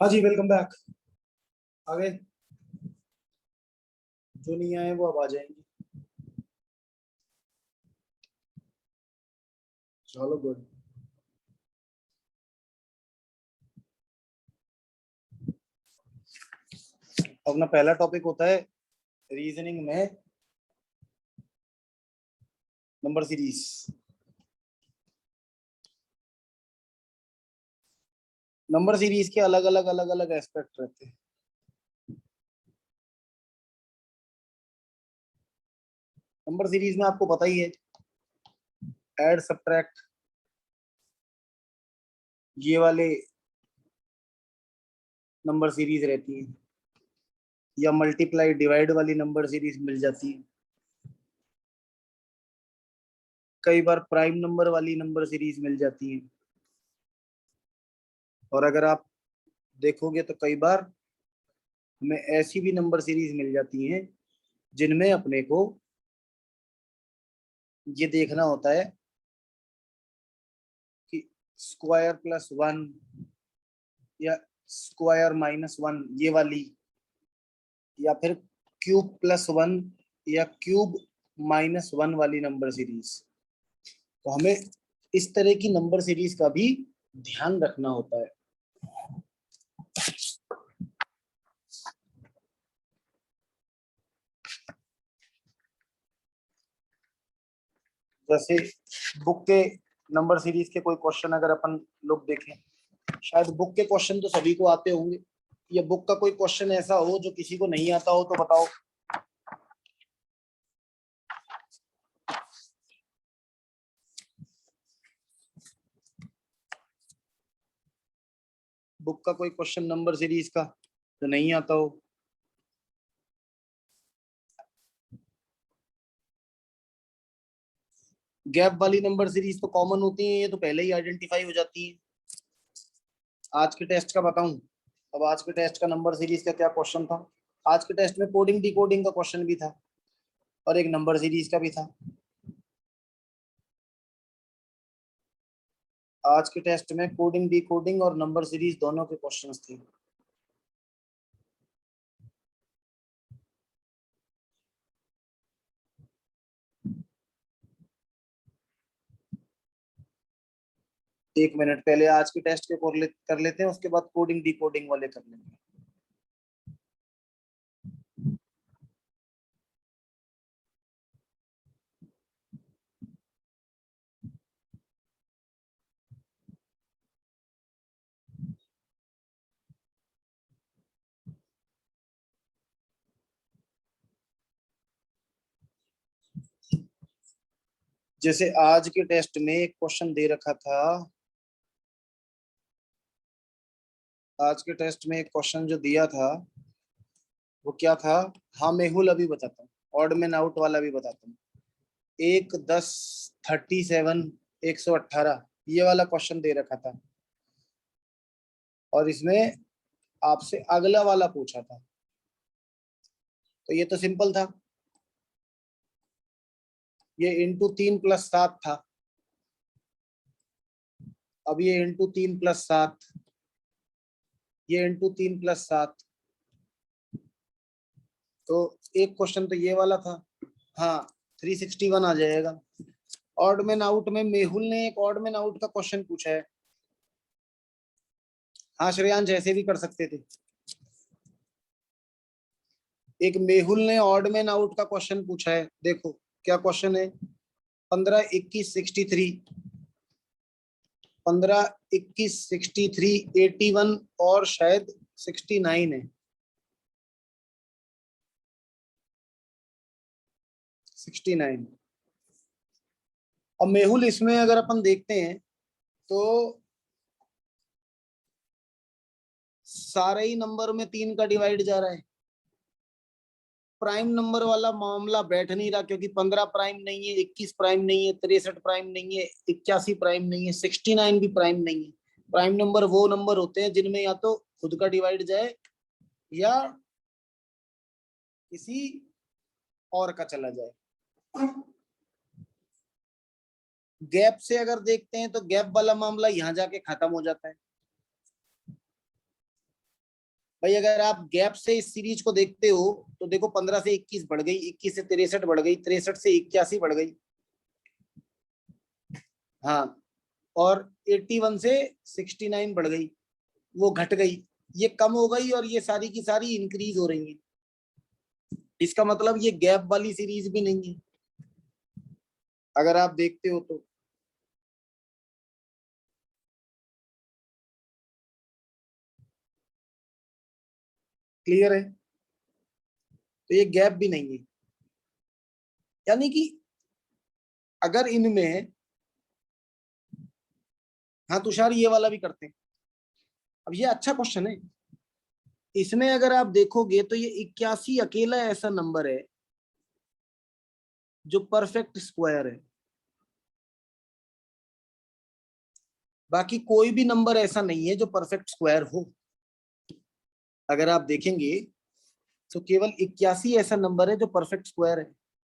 हाँ जी, welcome back. आगे जो नहीं आए वो अब आ जाएंगे। चलो गुड। अपना पहला टॉपिक होता है रीजनिंग में नंबर सीरीज। नंबर सीरीज के अलग अलग एस्पेक्ट रहते हैं। नंबर सीरीज में आपको पता ही है, ऐड सब्ट्रैक्ट ये वाले नंबर सीरीज रहती है, या मल्टीप्लाई डिवाइड वाली नंबर सीरीज मिल जाती है। कई बार प्राइम नंबर वाली नंबर सीरीज मिल जाती है। और अगर आप देखोगे तो कई बार हमें ऐसी भी नंबर सीरीज मिल जाती हैं जिनमें अपने को ये देखना होता है कि स्क्वायर प्लस वन या स्क्वायर माइनस वन ये वाली, या फिर क्यूब प्लस वन या क्यूब माइनस वन वाली नंबर सीरीज। तो हमें इस तरह की नंबर सीरीज का भी ध्यान रखना होता है। जैसे बुक के नंबर सीरीज के कोई क्वेश्चन अगर अपन लोग देखें, शायद बुक के क्वेश्चन तो सभी को आते होंगे, या बुक का कोई क्वेश्चन ऐसा हो जो किसी को नहीं आता हो तो बताओ। बुक का कोई क्वेश्चन नंबर सीरीज का जो नहीं आता हो। गैप वाली नंबर सीरीज तो कॉमन होती है, ये तो पहले ही आइडेंटिफाई हो जाती है। आज के टेस्ट का बताऊं? अब आज के टेस्ट का नंबर सीरीज का क्या क्वेश्चन था? आज के टेस्ट में कोडिंग डिकोडिंग का क्वेश्चन भी था और एक नंबर सीरीज का भी था। आज के टेस्ट में कोडिंग डिकोडिंग और नंबर सीरीज दोनों के क्वेश्चंस थे। एक मिनट, पहले आज के टेस्ट के कर लेते हैं, उसके बाद कोडिंग डिकोडिंग वाले कर लेंगे। जैसे आज के टेस्ट में एक क्वेश्चन दे रखा था, आज के टेस्ट में एक क्वेश्चन जो दिया था वो क्या था? हाँ मेहुल, अभी बताता हूँ। ऑड में आउट वाला भी बताता हूँ। 1, 10, 37, 118 ये वाला क्वेश्चन दे रखा था, और इसमें आपसे अगला वाला पूछा था। तो ये तो सिंपल था, ये इंटू 3 + 7 था। अब ये इंटू 3 + 7, ये इंटू 3 + 7। तो एक क्वेश्चन तो ये वाला था। हाँ, 361 आ जाएगा। ऑड में आउट में मेहुल ने एक ऑड में आउट का क्वेश्चन पूछा है। हाँ श्रेयांश, ऐसे भी कर सकते थे। एक मेहुल ने ऑड में आउट का क्वेश्चन पूछा है, देखो क्या क्वेश्चन है। 15, 21, 63, 15, 21, 63, 81 और शायद 69 है। 69। अब मेहुल इसमें अगर अपन देखते हैं तो सारे ही नंबर में 3 का डिवाइड जा रहा है। प्राइम नंबर वाला मामला बैठ नहीं रहा, क्योंकि 15 प्राइम नहीं है, 21 प्राइम नहीं है, 63 प्राइम नहीं है, 81 प्राइम नहीं है, 69 भी प्राइम नहीं है। प्राइम नंबर वो नंबर होते हैं जिनमें या तो खुद का डिवाइड जाए या किसी और का चला जाए। गैप से अगर देखते हैं तो गैप वाला मामला यहां जाके खत्म हो जाता है। भाई अगर आप गैप से इस सीरीज को देखते हो तो देखो 15 से 21 बढ़ गई, 21 से 63 बढ़ गई, 63 से 81 बढ़ गई। हाँ, और 81 से 69 बढ़ गई, वो घट गई, ये कम हो गई, और ये सारी की सारी इंक्रीज हो रही है। इसका मतलब ये गैप वाली सीरीज भी नहीं है अगर आप देखते हो तो। क्लियर है? तो ये गैप भी नहीं है, यानी कि अगर इनमें, हाँ तुषार ये वाला भी करते हैं। अब ये अच्छा क्वेश्चन है। इसमें अगर आप देखोगे तो ये 81 अकेला ऐसा नंबर है जो परफेक्ट स्क्वायर है। बाकी कोई भी नंबर ऐसा नहीं है जो परफेक्ट स्क्वायर हो। अगर आप देखेंगे तो केवल 81 ऐसा नंबर है जो परफेक्ट स्क्वायर है।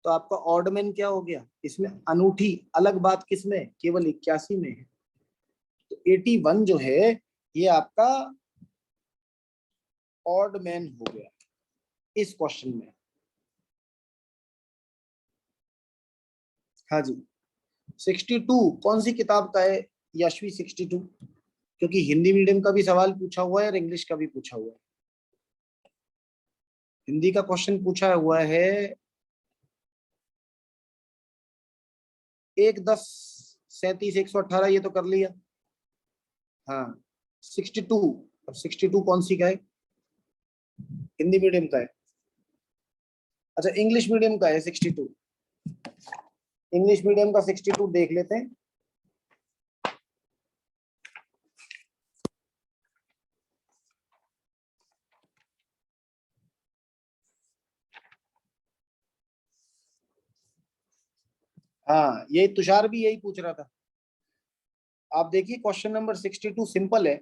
तो आपका ऑड मैन क्या हो गया इसमें? अनूठी अलग बात किसमें? केवल 81 में है। तो 81 जो है ये आपका ऑड मैन हो गया इस क्वेश्चन में। हाँ जी। 62 कौन सी किताब का है यशवी? 62 क्योंकि हिंदी मीडियम का भी सवाल पूछा हुआ है और इंग्लिश का भी पूछा हुआ है। हिंदी का क्वेश्चन पूछा हुआ है 1, 10, 37, 118, ये तो कर लिया। हाँ 62। अब 62 कौन सी का है? हिंदी मीडियम का है। अच्छा इंग्लिश मीडियम का है 62। इंग्लिश मीडियम का 62 देख लेते हैं। हाँ यही तुषार भी यही पूछ रहा था। आप देखिए क्वेश्चन नंबर 62 सिंपल है।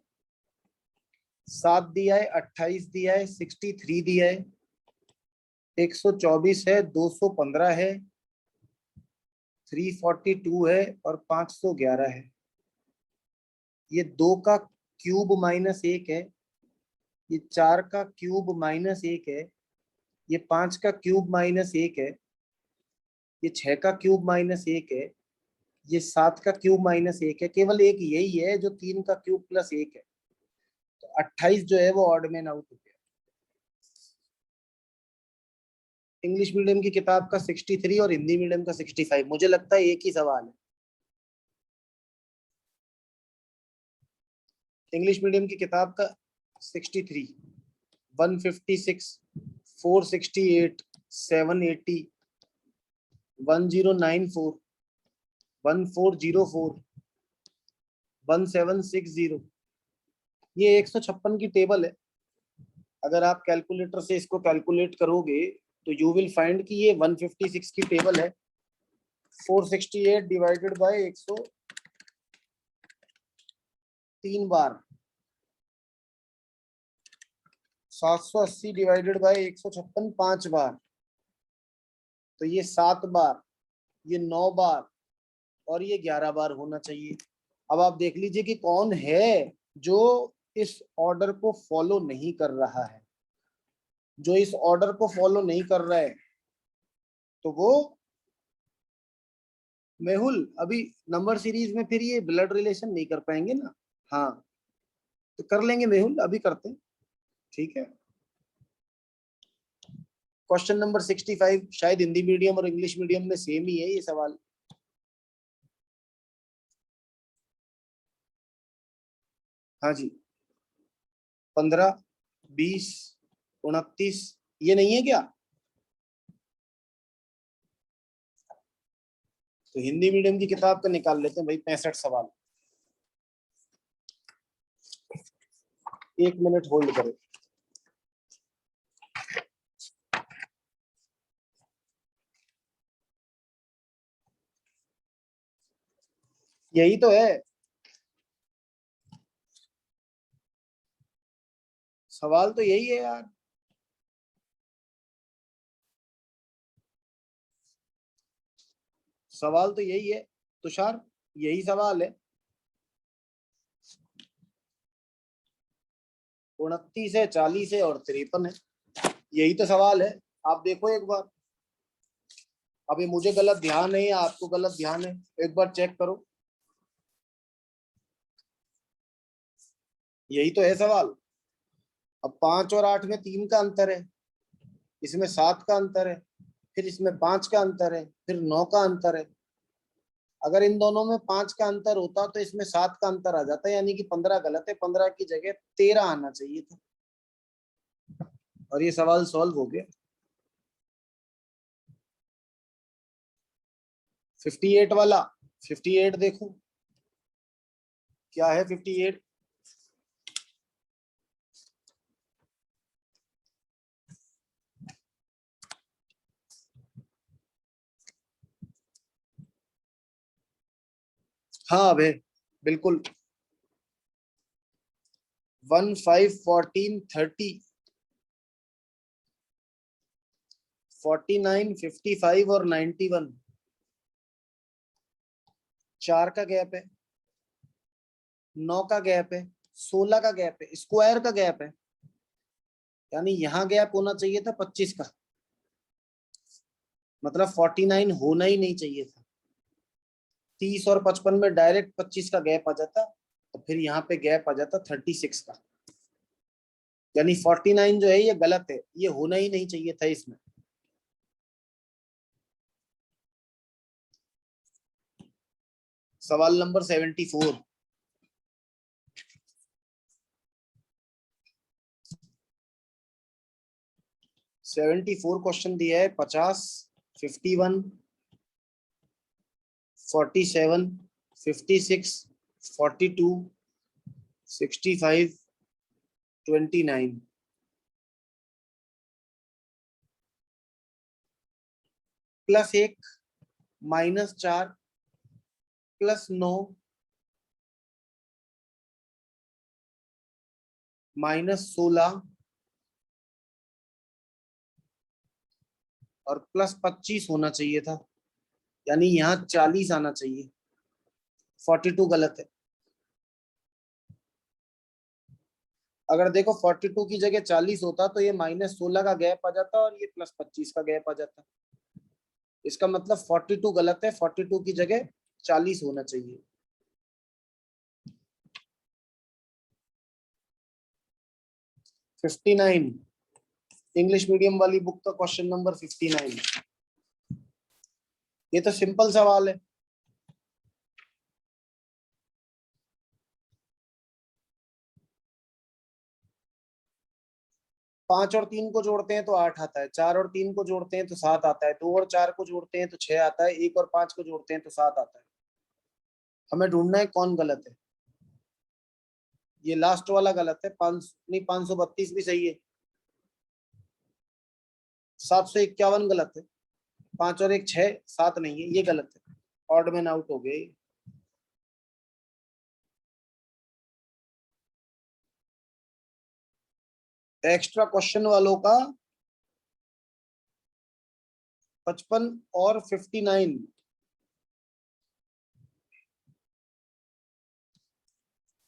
7 दिया है, 28 दिया है, 63 दिया है, 124 है, 215 है, 342 है और 511 है। ये 2 का क्यूब माइनस 1 है, ये 4 का क्यूब माइनस 1 है, ये 5 का क्यूब माइनस 1 है, ये 6 का क्यूब माइनस 1 है, ये 7 का क्यूब माइनस 1 है। केवल एक यही है जो 3 का क्यूब प्लस 1 है। तो 28 जो है वो ऑड मैन आउट हो गया। इंग्लिश मीडियम की किताब का 63 और हिंदी मीडियम का 65, मुझे लगता है एक ही सवाल है। इंग्लिश मीडियम की किताब का 63, 156, 468, 780, 1094, 1404, 1760, ये 156 की टेबल है। अगर आप कैलकुलेटर से इसको कैलकुलेट करोगे तो यू विल फाइंड कि ये 156 की टेबल है। 468 divided by 103 bar, 780 divided by 156 5 बार, तो ये 7 बार, ये 9 बार और ये 11 बार होना चाहिए। अब आप देख लीजिए कि कौन है जो इस ऑर्डर को फॉलो नहीं कर रहा है। जो इस ऑर्डर को फॉलो नहीं कर रहा है तो वो मेहुल अभी नंबर सीरीज में फिर ये ब्लड रिलेशन नहीं कर पाएंगे ना। हाँ तो कर लेंगे मेहुल, अभी करते हैं। ठीक है। क्वेश्चन नंबर 65 शायद हिंदी मीडियम और इंग्लिश मीडियम में सेम ही है ये सवाल। हाँ जी। 15, 20, 29, ये नहीं है क्या? तो हिंदी मीडियम की किताब का निकाल लेते हैं भाई 65 सवाल। 1 मिनट होल्ड करें। यही तो है सवाल, तो यही है यार। सवाल तो यही है तुषार, यही सवाल है। 29 है, 40 है और 53 है। यही तो सवाल है। आप देखो एक बार, अभी मुझे गलत ध्यान है या आपको गलत ध्यान है, एक बार चेक करो। यही तो है सवाल। अब 5 और 8 में 3 का अंतर है, इसमें 7 का अंतर है, फिर इसमें 5 का अंतर है, फिर 9 का अंतर है। अगर इन दोनों में 5 का अंतर होता तो इसमें 7 का अंतर आ जाता, यानी कि 15 गलत है, 15 की जगह 13 आना चाहिए था और ये सवाल सॉल्व हो गया। 58 वाला, 58 देखो क्या है 58। हाँ अबे बिल्कुल। 1 5 14 30 49 55 और 91, 4 का गैप है, 9 का गैप है, 16 का गैप है, स्क्वायर का गैप है, यानी यहाँ गैप होना चाहिए था 25 का, मतलब 49 होना ही नहीं चाहिए था। 30 और 55 में डायरेक्ट 25 का गैप आ जाता, तो फिर यहाँ पे गैप आ जाता 36 का, यानी 49 जो है ये गलत है, ये होना ही नहीं चाहिए था इसमें। सवाल नंबर 74। 74 क्वेश्चन दिया है। 50, 51, 47, 56, 42, 65, 29। +1, -4, +9, -16 और +25 होना चाहिए था, यानी यहाँ 40 आना चाहिए। 42 गलत है। अगर देखो 42 की जगह 40 होता तो ये -16 का गैप आ जाता और ये +25 का गैप आ जाता। इसका मतलब 42 गलत है, 42 की जगह 40 होना चाहिए। फिफ्टी नाइन, इंग्लिश मीडियम वाली बुक का क्वेश्चन नंबर 59। ये तो सिंपल सवाल है। 5 और 3 को जोड़ते हैं तो 8 आता है, 4 और 3 को जोड़ते हैं तो 7 आता है, 2 और 4 को जोड़ते हैं तो 6 आता है, 1 और 5 को जोड़ते हैं तो 7 आता है। हमें ढूंढना है कौन गलत है। ये लास्ट वाला गलत है, 5 नहीं 532 भी सही है। 751 गलत है, 5 और 1 6, 7 नहीं है, ये गलत है। ऑड मैन आउट हो गए। एक्स्ट्रा क्वेश्चन वालों का 55 और 59,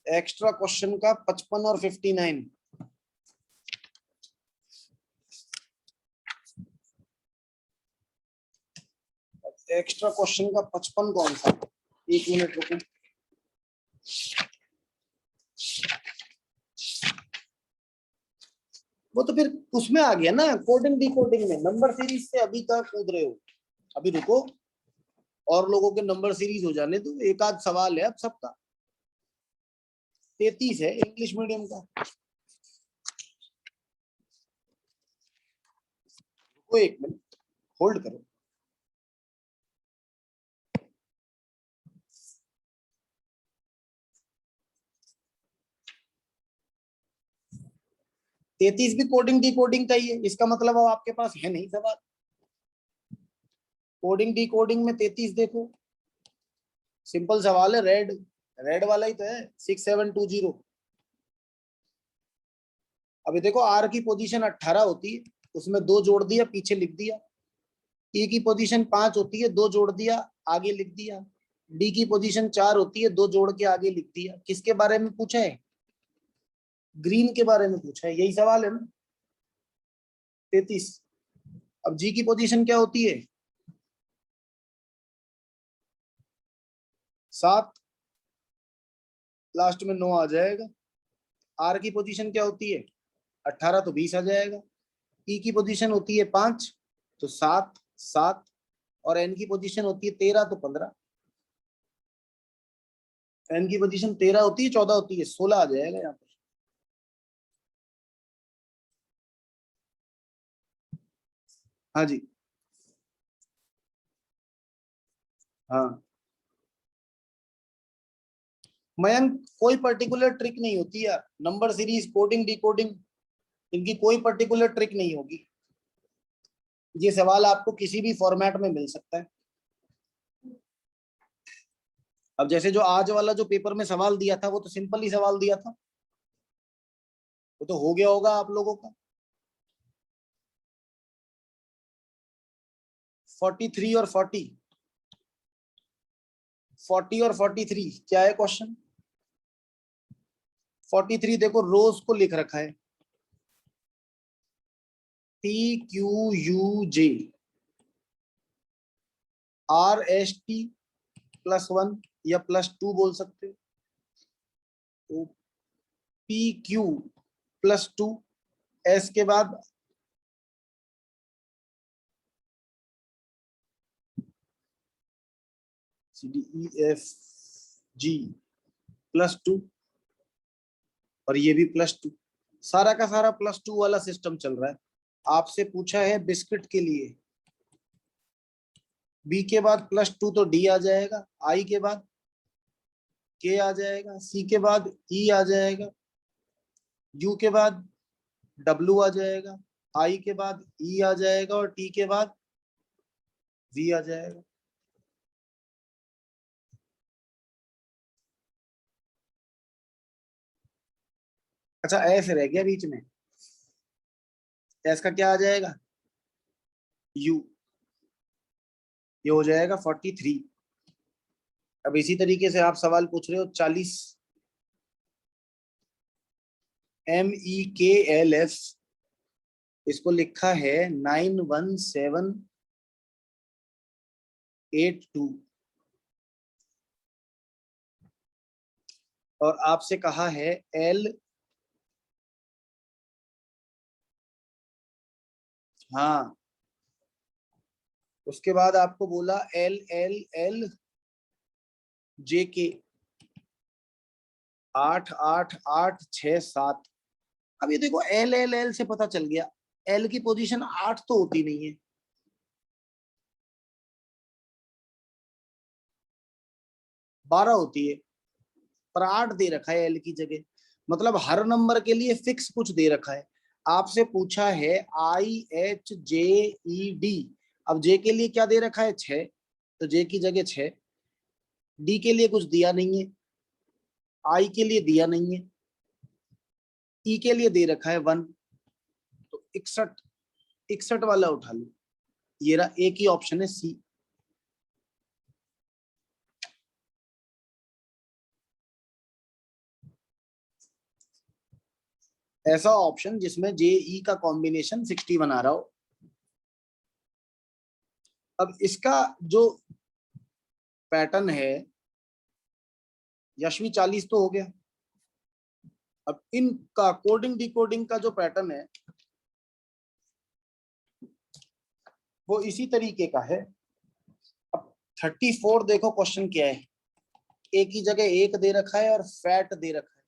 एक्स्ट्रा क्वेश्चन का 55 और 59। एक्स्ट्रा क्वेश्चन का 55 कौन सा, 1 मिनट रुको। वो तो फिर उसमें आ गया ना, कोडिंग डिकोडिंग में, नंबर सीरीज से अभी तक कूद रहे हो। अभी रुको, और लोगों के नंबर सीरीज हो जाने दो, एक आध सवाल है अब सबका। 33 है इंग्लिश मीडियम का। रुको 1 मिनट, होल्ड करो। तैतीस भी कोडिंग डिकोडिंग का ही है, इसका मतलब अब आपके पास है नहीं सवाल। कोडिंग डिकोडिंग में 33 देखो, सिंपल सवाल है, रेड, रेड वाला ही तो है 6720। अभी देखो आर की पोजीशन 18 होती है, उसमें 2 जोड़ दिया पीछे लिख दिया। ई की पोजीशन 5 होती है, 2 जोड़ दिया आगे लिख दिया। डी की पोजीशन 4 होती है, 2 जोड़ के आगे लिख दिया। किसके बारे में पूछा है? ग्रीन के बारे में पूछा है, यही सवाल है ना। 33। अब जी की पोजीशन क्या होती है? 7, लास्ट में 9 आ जाएगा। आर की पोजीशन क्या होती है? 18, तो 20 आ जाएगा। ई की पोजीशन होती है 5, तो 7 7, और एन की पोजीशन होती है 13, तो 15। एन की पोजीशन 13 होती है, 14 होती है, 16 आ जाएगा यहाँ पर। हाँ जी। हाँ मयंक, कोई पर्टिकुलर ट्रिक नहीं होती यार, नंबर सीरीज, कोडिंग, डिकोडिंग, इनकी कोई पर्टिकुलर ट्रिक नहीं होगी। ये सवाल आपको किसी भी फॉर्मेट में मिल सकता है। अब जैसे जो आज वाला जो पेपर में सवाल दिया था, वो तो सिंपल ही सवाल दिया था, वो तो हो गया होगा आप लोगों का। 43 और 40, 40 और 43 क्या है क्वेश्चन? 43 देखो रोज को लिख रखा है, TQUJ, RST +1 या +2 बोल सकते हो, तो PQ+2, S के बाद CDEFG +2, और ये भी +2। सारा का सारा +2 वाला सिस्टम चल रहा है। आपसे पूछा है बिस्किट के लिए, बी के बाद +2 तो डी आ जाएगा, आई के बाद के आ जाएगा, सी के बाद ई आ जाएगा, यू के बाद डब्ल्यू आ जाएगा, आई के बाद ई आ जाएगा, और टी के बाद वी आ जाएगा। अच्छा एस रह गया बीच में, एस का क्या आ जाएगा? यू। ये हो जाएगा 43। अब इसी तरीके से आप सवाल पूछ रहे हो 40, MEKLF, इसको लिखा है 91782, और आपसे कहा है एल, हाँ, उसके बाद आपको बोला LLLJK 88867। अब ये देखो LLL से पता चल गया, एल की पोजीशन 8 तो होती नहीं है, 12 होती है, पर 8 दे रखा है एल की जगह, मतलब हर नंबर के लिए फिक्स कुछ दे रखा है। आपसे पूछा है IHJED, अब जे के लिए क्या दे रखा है? 6, तो जे की जगह 6, डी के लिए कुछ दिया नहीं है, आई के लिए दिया नहीं है, ई के लिए दे रखा है 1, तो 61, 61 वाला उठा लो, ये रहा, एक ही ऑप्शन है सी। ऐसा ऑप्शन जिसमें JE का कॉम्बिनेशन 60 बना रहा हो। अब इसका जो पैटर्न है, यशवी 40 तो हो गया। अब इनका कोडिंग डिकोडिंग का जो पैटर्न है वो इसी तरीके का है। अब 34 देखो क्वेश्चन क्या है, एक ही जगह एक दे रखा है और फैट दे रखा है,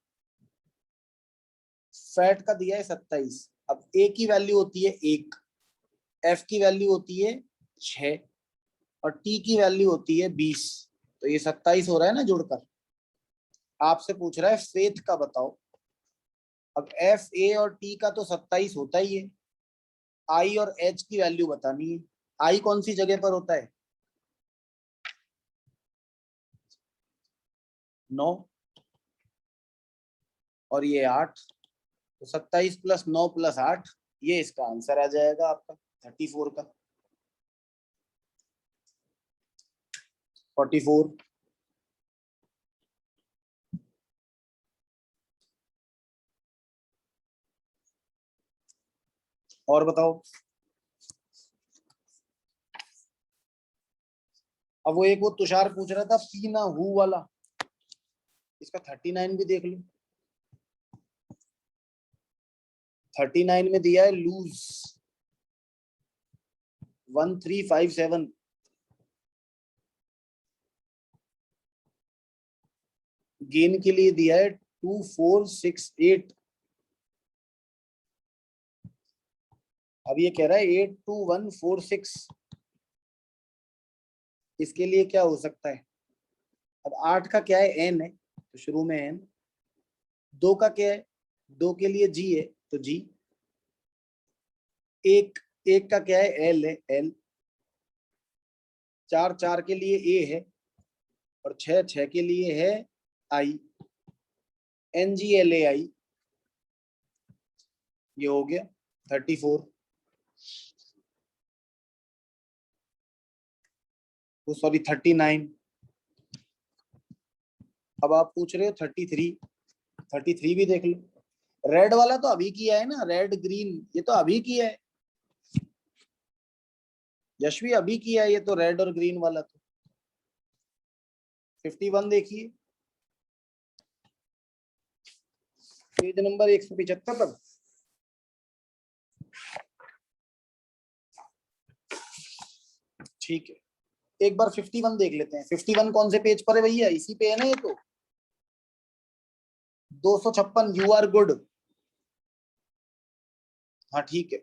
फैट का दिया है 27। अब ए की वैल्यू होती है 1, एफ की वैल्यू होती है 6, और टी की वैल्यू होती है 20, तो ये 27 हो रहा है ना जुड़कर। आपसे पूछ रहा है फेथ का बताओ। अब एफ, ए और टी का तो 27 होता ही है, आई और एच की वैल्यू बतानी है। आई कौन सी जगह पर होता है? 9, और ये 8, तो 27 + 9 + 8, ये इसका आंसर आ जाएगा आपका 34 का, 44। और बताओ। अब वो एक वो तुषार पूछ रहा था पी ना हु वाला, इसका 39 भी देख लो। 39 में दिया है लूज 1357, गेन के लिए दिया है 2468। अब ये कह रहा है 82146, इसके लिए क्या हो सकता है। अब 8 का क्या है, एन है, तो शुरू में एन। 2 का क्या है, 2 के लिए जी है, तो जी। एक का क्या है, एल है, एल। 4 के लिए ए है, और 6 के लिए है आई, एन जी एल ए आई। ये हो गया 34, वो सॉरी 39। अब आप पूछ रहे हो 33, 33 भी देख लो। रेड वाला तो अभी किया है ना, रेड ग्रीन, ये तो अभी किया है यशवी, अभी किया है ये तो, रेड और ग्रीन वाला तो। 51 देखिए, पेज नंबर 175 पर। ठीक है, एक बार 51 देख लेते हैं। 51 कौन से पेज पर है भैया, इसी पे है ना ये तो। 256, यू आर गुड। हाँ ठीक है,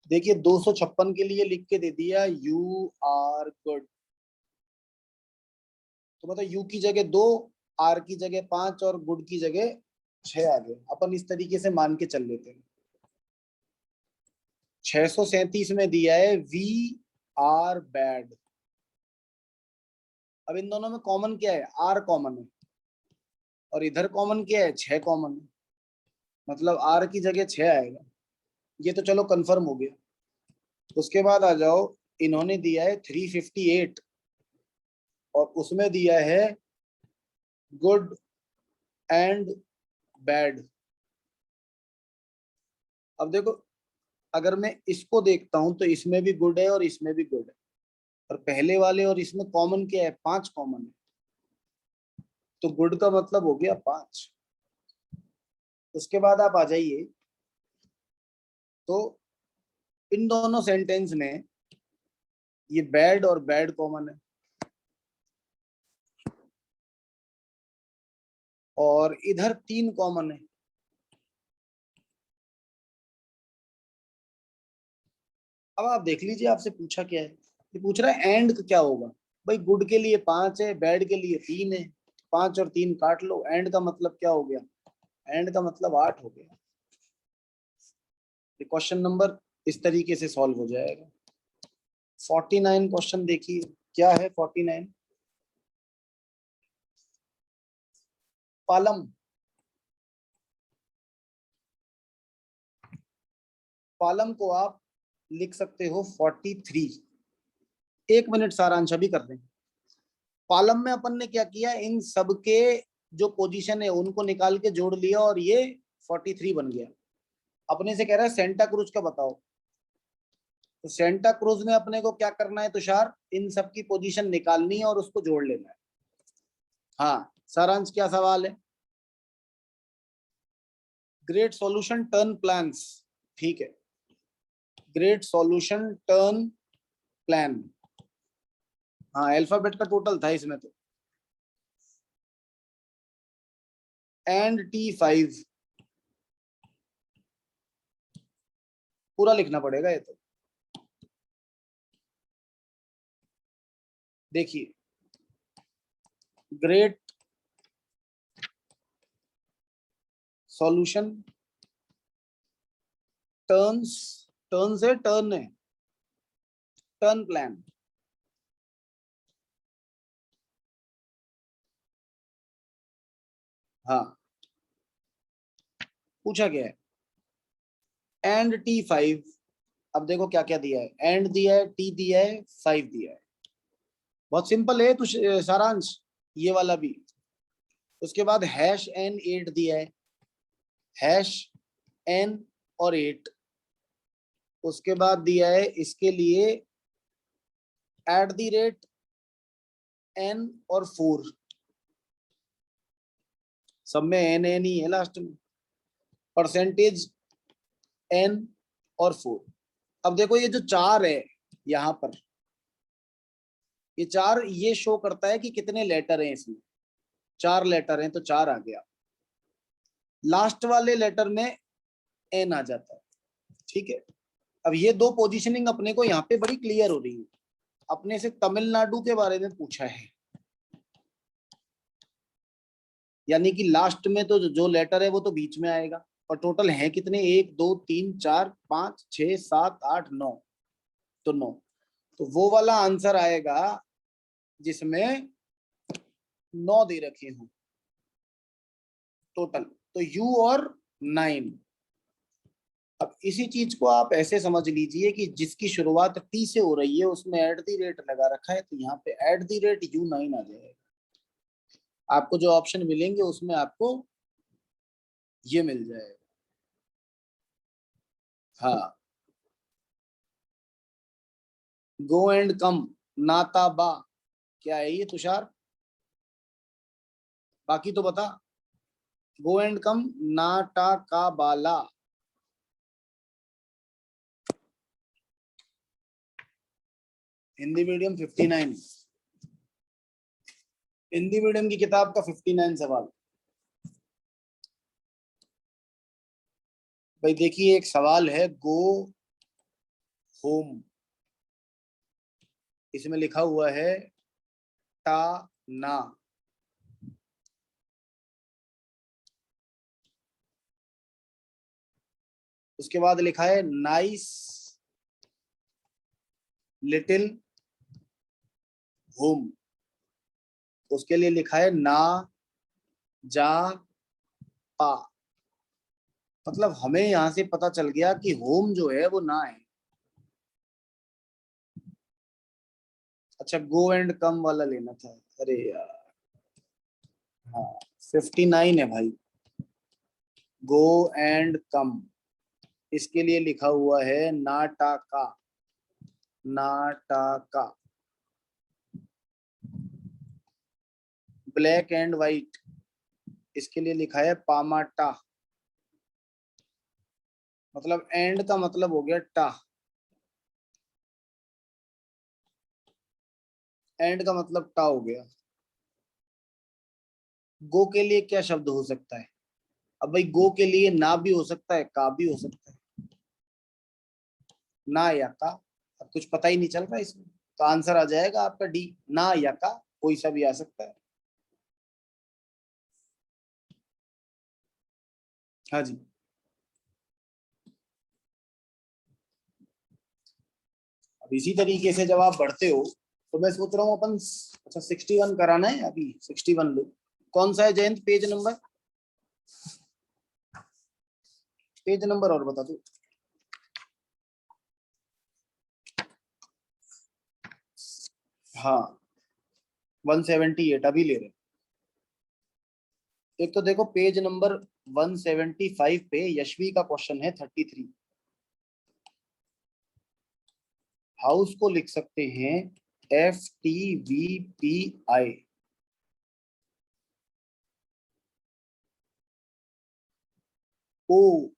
देखिए 256 के लिए लिख के दे दिया यू आर गुड, तो मतलब यू की जगह 2, आर की जगह 5 और गुड की जगह 6 आ गए। अपन इस तरीके से मान के चल लेते हैं। 637 में दिया है वी आर बैड। अब इन दोनों में कॉमन क्या है, आर कॉमन है, और इधर कॉमन क्या है, 6 कॉमन है, मतलब आर की जगह 6 आएगा। ये तो चलो कंफर्म हो गया। उसके बाद आ जाओ, इन्होंने दिया है 358, और उसमें दिया है गुड एंड बैड। अब देखो, अगर मैं इसको देखता हूं तो इसमें भी गुड है और इसमें भी गुड है, और पहले वाले और इसमें कॉमन क्या है, 5 कॉमन है, तो गुड का मतलब हो गया 5। उसके बाद आप आ जाइए, तो इन दोनों सेंटेंस में ये बैड और बैड कॉमन है, और इधर 3 कॉमन है। अब आप देख लीजिए, आपसे पूछा क्या है, ये पूछ रहा है एंड क्या होगा। भाई गुड के लिए 5 है, बैड के लिए 3 है, 5 और 3 काट लो, एंड का मतलब क्या हो गया, एंड का मतलब 8 हो गया। ये क्वेश्चन नंबर इस तरीके से सॉल्व हो जाएगा। 49 क्वेश्चन देखिए, क्या है 49। पालम, पालम को आप लिख सकते हो 43। 1 मिनट सारांश अभी कर दें। कॉलम में अपन ने क्या किया, इन सब के जो पोजीशन है उनको निकाल के जोड़ लिया, और ये 43 बन गया। अपने से कह रहा है सेंटा क्रूज का बताओ, तो सेंटा क्रूज में अपने को क्या करना है तुषार, इन सब की पोजीशन निकालनी है और उसको जोड़ लेना है। हाँ, सारांश क्या सवाल है। ग्रेट सॉल्यूशन टर्न प्लान्स, ठीक है, ग्रेट सॉल्यूशन टर्न प्लान। हाँ, अल्फाबेट का टोटल था इसमें तो। एंड T5 पूरा लिखना पड़ेगा ये तो। देखिए, ग्रेट सॉल्यूशन टर्न्स, टर्न्स है, टर्न है, टर्न प्लान। हाँ, पूछा गया है एंड T5। अब देखो क्या क्या दिया है, एंड दिया है, टी दिया है, 5 दिया है। बहुत सिंपल है तो सारांश ये वाला भी। उसके बाद हैश N8 दिया है, हैश N और 8। उसके बाद दिया है इसके लिए @n और 4, सब में n ही है लास्ट में, परसेंटेज n और 4। अब देखो ये जो 4 है यहाँ पर, ये 4 ये शो करता है कि कितने लेटर हैं इसमें। 4 लेटर हैं तो 4 आ गया, लास्ट वाले लेटर में n आ जाता है। ठीक है, अब ये दो पोजीशनिंग अपने को यहाँ पे बड़ी क्लियर हो रही है। अपने से तमिलनाडु के बारे में पूछा है, यानी कि लास्ट में तो जो लेटर है वो तो बीच में आएगा। और टोटल है कितने, 1 2 3 4 5 6 7 8 9, तो 9। तो वो वाला आंसर आएगा जिसमें 9 दे रखे हों टोटल, तो U और 9। अब इसी चीज को आप ऐसे समझ लीजिए कि जिसकी शुरुआत T से हो रही है उसमें @ लगा रखा है, तो यहाँ पे @U9 आ जाएगा। आपको जो ऑप्शन मिलेंगे उसमें आपको ये मिल जाएगा। हाँ, गो एंड कम, नाता बा, क्या है ये तुषार? बाकी तो बता। गो एंड कम, नाटा का बाला। हिंदी मीडियम 59, हिंदी मीडियम की किताब का 59 सवाल। भाई देखिए एक सवाल है, गो होम, इसमें लिखा हुआ है टा ना। उसके बाद लिखा है नाइस लिटिल होम, उसके लिए लिखा है ना जा पा। मतलब हमें यहां से पता चल गया कि होम जो है वो ना है। अच्छा, गो एंड कम वाला लेना था, अरे यार। हाँ, 59 है भाई, गो एंड कम। इसके लिए लिखा हुआ है नाटाका, नाटाका। ब्लैक एंड वाइट, इसके लिए लिखा है पामाटा। मतलब एंड का मतलब हो गया टा, एंड का मतलब टा हो गया। गो के लिए क्या शब्द हो सकता है? अब भाई गो के लिए ना भी हो सकता है, का भी हो सकता है, ना या का। अब कुछ पता ही नहीं चल रहा इसमें, तो आंसर आ जाएगा आपका डी, ना या का, कोई सा भी आ सकता है। हाँ जी। अब इसी तरीके से जब आप बढ़ते हो तो मैं सोच रहा हूँ अपन, अच्छा 61 कराना है, अभी 61 लो। कौन सा है Jayant page number? Page number और बता दो। हाँ, 178 अभी ले रहे। एक तो देखो पेज नंबर 175 पे यशवी का क्वेश्चन है 33। हाउस को लिख सकते हैं FTVPI। OPHI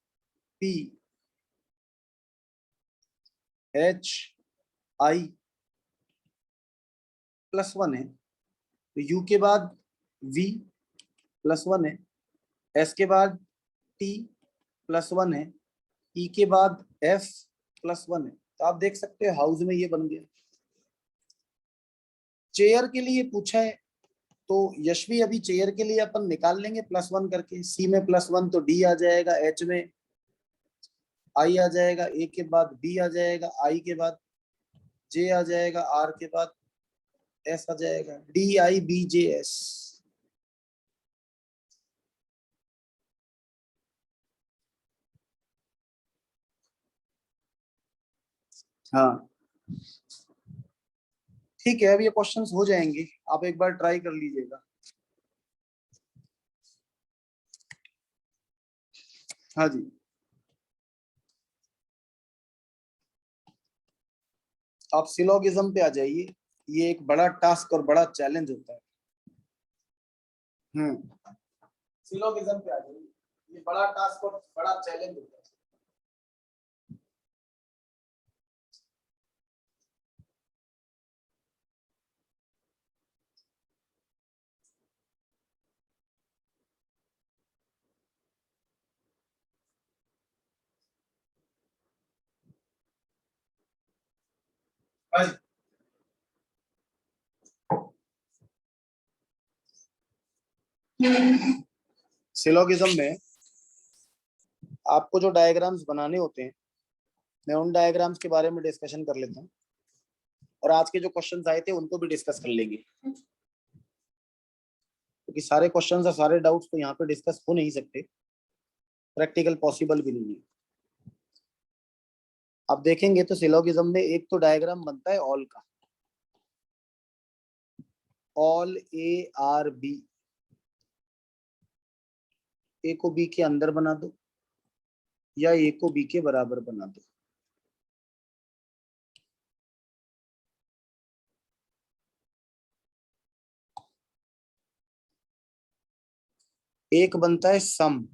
+1 है, तो U के बाद V +1 है, S के बाद T +1 है, E के बाद F +1 है। तो आप देख सकते हो हाउस में ये बन गया। चेयर के लिए पूछा है, तो यशवी अभी चेयर के लिए अपन निकाल लेंगे +1 करके। सी में +1 तो डी आ जाएगा, एच में आई आ जाएगा, ए के बाद बी आ जाएगा, आई के बाद जे आ जाएगा, आर के बाद एस आ जाएगा, DIBJS। हाँ ठीक है, अब ये क्वेश्चंस हो जाएंगे, आप एक बार ट्राई कर लीजिएगा। हाँ जी। आप सिलोगिज्म पे आ जाइए, ये एक बड़ा टास्क और बड़ा चैलेंज होता है। सिलोगिज्म पे आ जाइए, ये बड़ा टास्क और बड़ा चैलेंज होता है। सिलोगिज्म में आपको जो डायग्राम्स बनाने होते हैं, मैं उन डायग्राम्स के बारे में डिस्कशन कर लेता हूँ, और आज के जो क्वेश्चंस आए थे उनको भी डिस्कस कर लेंगे, क्योंकि सारे क्वेश्चंस और सारे डाउट्स तो यहाँ पे डिस्कस हो नहीं सकते, प्रैक्टिकल पॉसिबल भी नहीं है। आप देखेंगे तो सिलोगिज्म में एक तो डायग्राम बनता है ऑल का, ऑल ए आर बी, ए को बी के अंदर बना दो या ए को बी के बराबर बना दो। एक बनता है सम,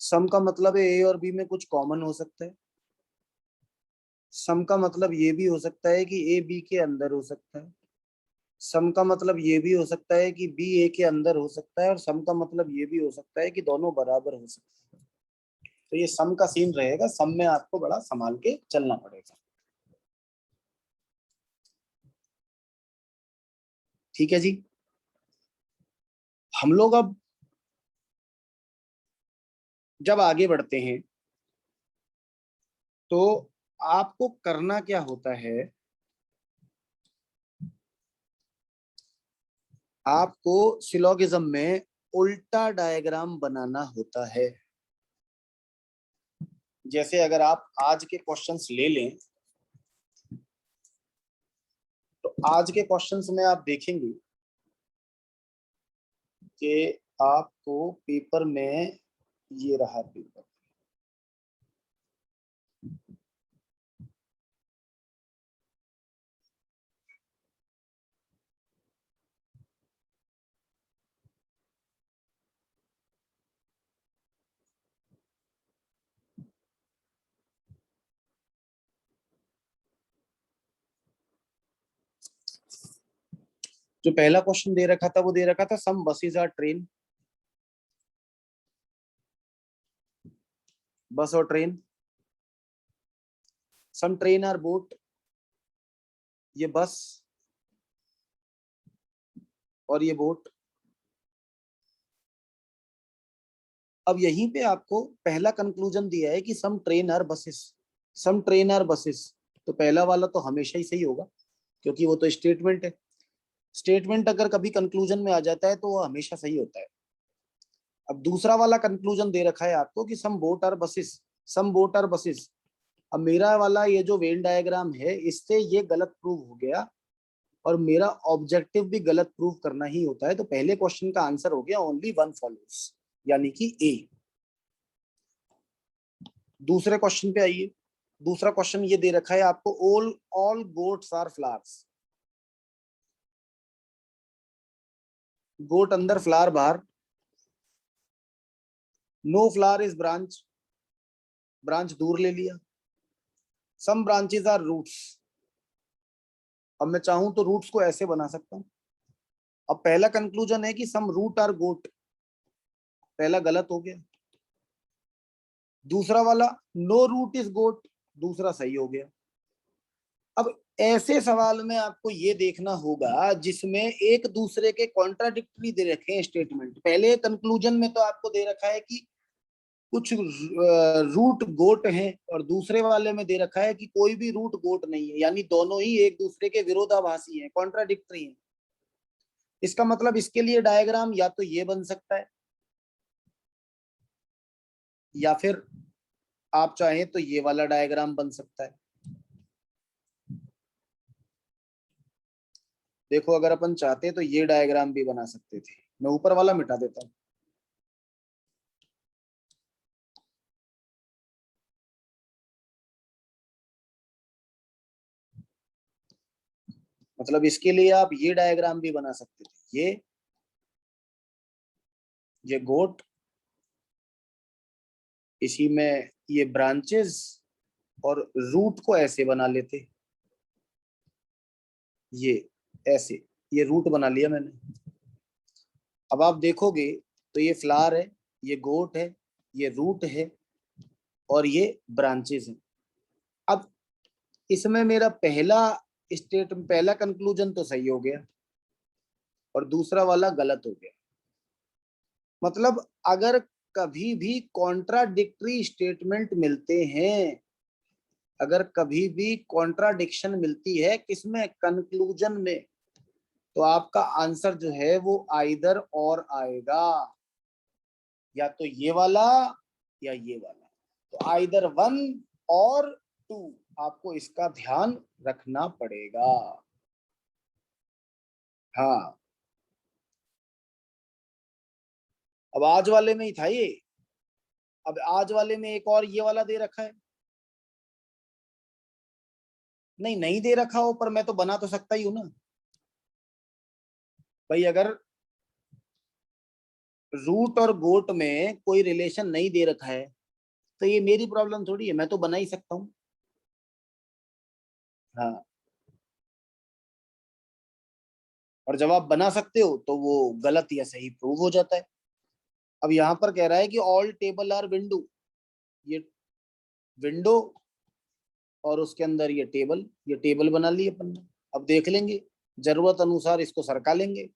सम का मतलब है ए और बी में कुछ कॉमन हो सकता है। सम का मतलब ये भी हो सकता है कि ए बी के अंदर हो सकता है। सम का मतलब ये भी हो सकता है कि बी ए के अंदर हो सकता है, और सम का मतलब ये भी हो सकता है कि दोनों बराबर हो सकते हैं। तो ये सम का सीन रहेगा, सम में आपको बड़ा संभाल के चलना पड़ेगा। ठीक है जी। हम लोग अब जब आगे बढ़ते हैं तो आपको करना क्या होता है, आपको सिलोगिज्म में उल्टा डायग्राम बनाना होता है। जैसे अगर आप आज के क्वेश्चंस ले लें, तो आज के क्वेश्चंस में आप देखेंगे कि आपको पेपर में, ये रहा पेपर, जो पहला क्वेश्चन दे रखा था वो दे रखा था सम बसेस आर ट्रेन, बस और train. Some train are boat, ये बस और ये बोट। अब यहीं पे आपको पहला कंक्लूजन दिया है कि some train are buses, some train are buses, तो पहला वाला तो हमेशा ही सही होगा, क्योंकि वो तो स्टेटमेंट है। स्टेटमेंट अगर कभी कंक्लूजन में आ जाता है तो वो हमेशा सही होता है। अब दूसरा वाला कंक्लूजन दे रखा है आपको कि some boat are buses, some boat are buses. अब मेरा वाला ये जो वेन डायग्राम है, इससे ये गलत प्रूव हो गया, और मेरा ऑब्जेक्टिव भी गलत प्रूव करना ही होता है। तो पहले क्वेश्चन का आंसर हो गया ओनली वन फॉलोज, यानी कि ए। दूसरे क्वेश्चन पे आइए। दूसरा क्वेश्चन ये दे रखा है आपको, all all goats are flowers, goat अंदर फ्लावर बाहर, no flower is branch, branch दूर ले लिया, सम ब्रांचेस आर रूट्स। अब मैं चाहूं तो रूट्स को ऐसे बना सकता हूं। अब पहला कंक्लूजन है कि सम रूट आर गोट, पहला गलत हो गया। दूसरा वाला नो रूट इज गोट, दूसरा सही हो गया। अब ऐसे सवाल में आपको ये देखना होगा जिसमें एक दूसरे के कॉन्ट्राडिक्टरी दे रखे हैं स्टेटमेंट। पहले कंक्लूजन में तो आपको दे रखा है कि कुछ रूट गोट हैं, और दूसरे वाले में दे रखा है कि कोई भी रूट गोट नहीं है, यानी दोनों ही एक दूसरे के विरोधाभासी हैं, कॉन्ट्राडिक्टरी हैं। इसका मतलब इसके लिए डायग्राम या तो ये बन सकता है, या फिर आप चाहें तो ये वाला डायग्राम बन सकता है। देखो अगर अपन चाहते तो ये डायग्राम भी बना सकते थे। मैं ऊपर वाला मिटा देता हूँ। मतलब इसके लिए आप ये डायग्राम भी बना सकते थे, ये गोट, इसी में ये ब्रांचेस, और रूट को ऐसे बना लेते, ये ऐसे, ये रूट बना लिया मैंने। अब आप देखोगे तो ये फ्लावर है, ये गोट है, ये रूट है, और ये ब्रांचेस हैं। अब इसमें मेरा पहला कंक्लूजन तो सही हो गया और दूसरा वाला गलत हो गया। मतलब अगर कभी भी कॉन्ट्राडिक्टरी स्टेटमेंट मिलते हैं, अगर कभी भी कॉन्ट्राडिक्शन मिलती है किसमें, कंक्लूजन में, तो आपका आंसर जो है वो आइदर और आएगा, या तो ये वाला या ये वाला। तो आइदर 1 और 2, आपको इसका ध्यान रखना पड़ेगा। हाँ, अब आज वाले में ही था ये। अब आज वाले में एक और ये वाला दे रखा है, नहीं नहीं दे रखा हो पर मैं तो बना तो सकता ही हूं ना भाई। अगर रूट और गोट में कोई रिलेशन नहीं दे रखा है तो ये मेरी प्रॉब्लम थोड़ी है, मैं तो बना ही सकता हूँ। हाँ, और जब आप बना सकते हो तो वो गलत या सही प्रूव हो जाता है। अब यहाँ पर कह रहा है कि ऑल टेबल आर विंडो, ये विंडो और उसके अंदर ये टेबल बना ली अपन ने। अब देख लेंगे, जरूरत अनुसार इसको सरका लेंगे।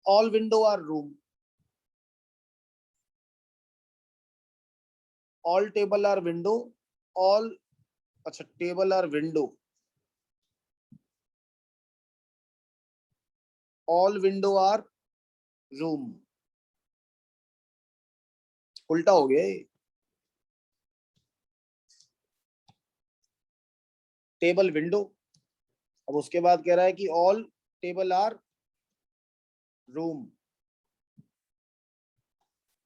All window are room, all table are window, all, अच्छा table are window, all window are room, उल्टा हो गया ये। टेबल विंडो, अब उसके बाद कह रहा है कि all table are room,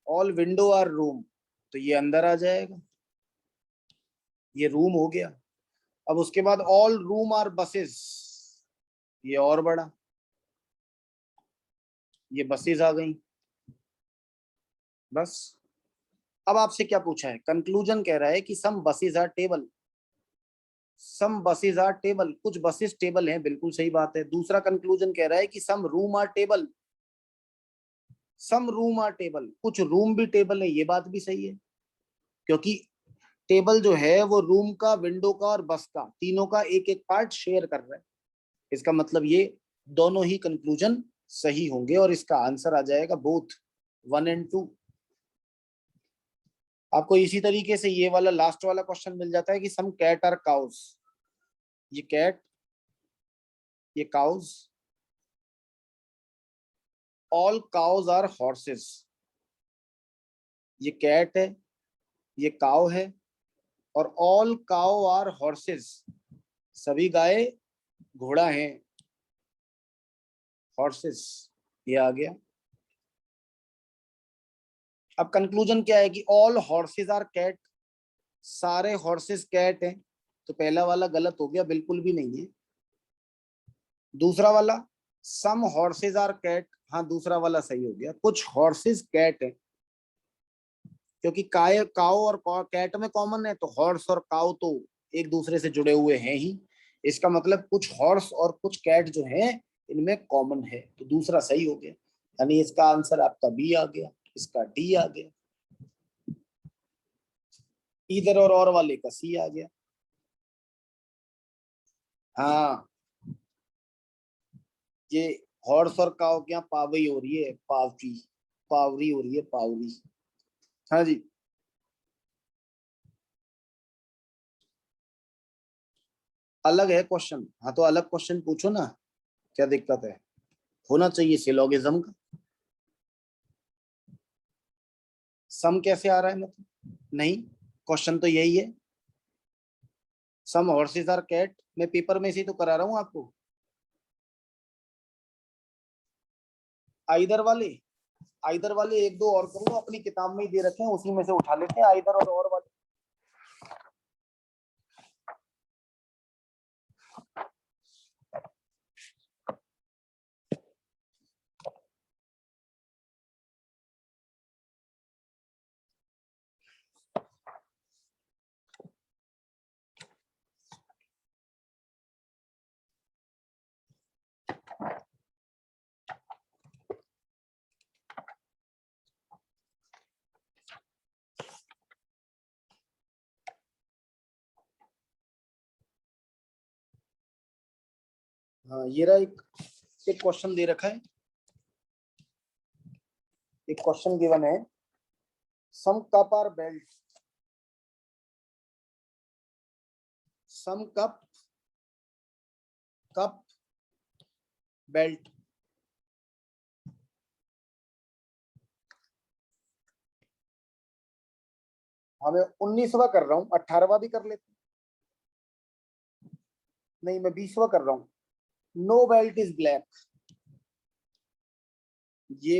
all window are room, तो ये अंदर आ जाएगा, ये रूम हो गया। अब उसके बाद ऑल रूम आर बसेस, ये और बड़ा, ये बसेस आ गई। बस, अब आपसे क्या पूछा है, कंक्लूजन कह रहा है कि some buses are table, some buses are table, कुछ बसेस टेबल हैं, बिल्कुल सही बात है। दूसरा कंक्लूजन कह रहा है कि some room are table, some room are table, कुछ रूम भी टेबल है, ये बात भी सही है, क्योंकि टेबल जो है वो रूम का, विंडो का और बस का, तीनों का एक एक पार्ट शेयर कर रहा है। इसका मतलब ये दोनों ही कंक्लूजन सही होंगे और इसका आंसर आ जाएगा बोथ 1 और 2। आपको इसी तरीके से ये वाला लास्ट वाला क्वेश्चन मिल जाता है कि सम कैट आर काउस, ये कैट, ये cows, all cows are horses, ये कैट है, ये काउ है, और ऑल काउ आर हॉर्सेस, सभी गाय घोड़ा हैं, हॉर्सेस, ये आ गया। अब कंक्लूजन क्या है कि ऑल हॉर्सेस आर कैट, सारे हॉर्सेस कैट हैं, तो पहला वाला गलत हो गया, बिल्कुल भी नहीं है। दूसरा वाला सम हॉर्सेस आर कैट, हाँ दूसरा वाला सही हो गया, कुछ हॉर्सेस कैट है, क्योंकि काय काउ और कैट में कॉमन है, तो हॉर्स और काउ तो एक दूसरे से जुड़े हुए हैं ही। इसका मतलब कुछ हॉर्स और कुछ कैट जो हैं इनमें कॉमन है, तो दूसरा सही हो गया। यानी इसका आंसर आपका बी आ गया, इसका डी आ गया, इधर और वाले का सी आ गया। हाँ, ये हॉर्स और काउ क्या पावई हो रही है, पावरी, पावरी हो रही है, पावरी। हाँ जी, अलग है क्वेश्चन, हाँ तो अलग क्वेश्चन पूछो ना, क्या दिक्कत है, होना चाहिए सिलोगिज्म का। सम कैसे आ रहा है मतलब, नहीं, क्वेश्चन तो यही है, सम हॉर्सेस आर कैट, मैं पेपर में से तो करा रहा हूँ आपको। आइदर वाले, आइदर वाले एक दो और करूंगा, अपनी किताब में ही दे रखे हैं, उसी में से उठा लेते हैं आइदर और वाले। हाँ ये रहा एक क्वेश्चन दे रखा है, एक क्वेश्चन गिवन है, some cup are belt, some cup belt, हमें 19वां कर रहा हूं, 18वां भी कर लेते, नहीं मैं 20वां कर रहा हूं। नो बेल्ट इज ब्लैक, ये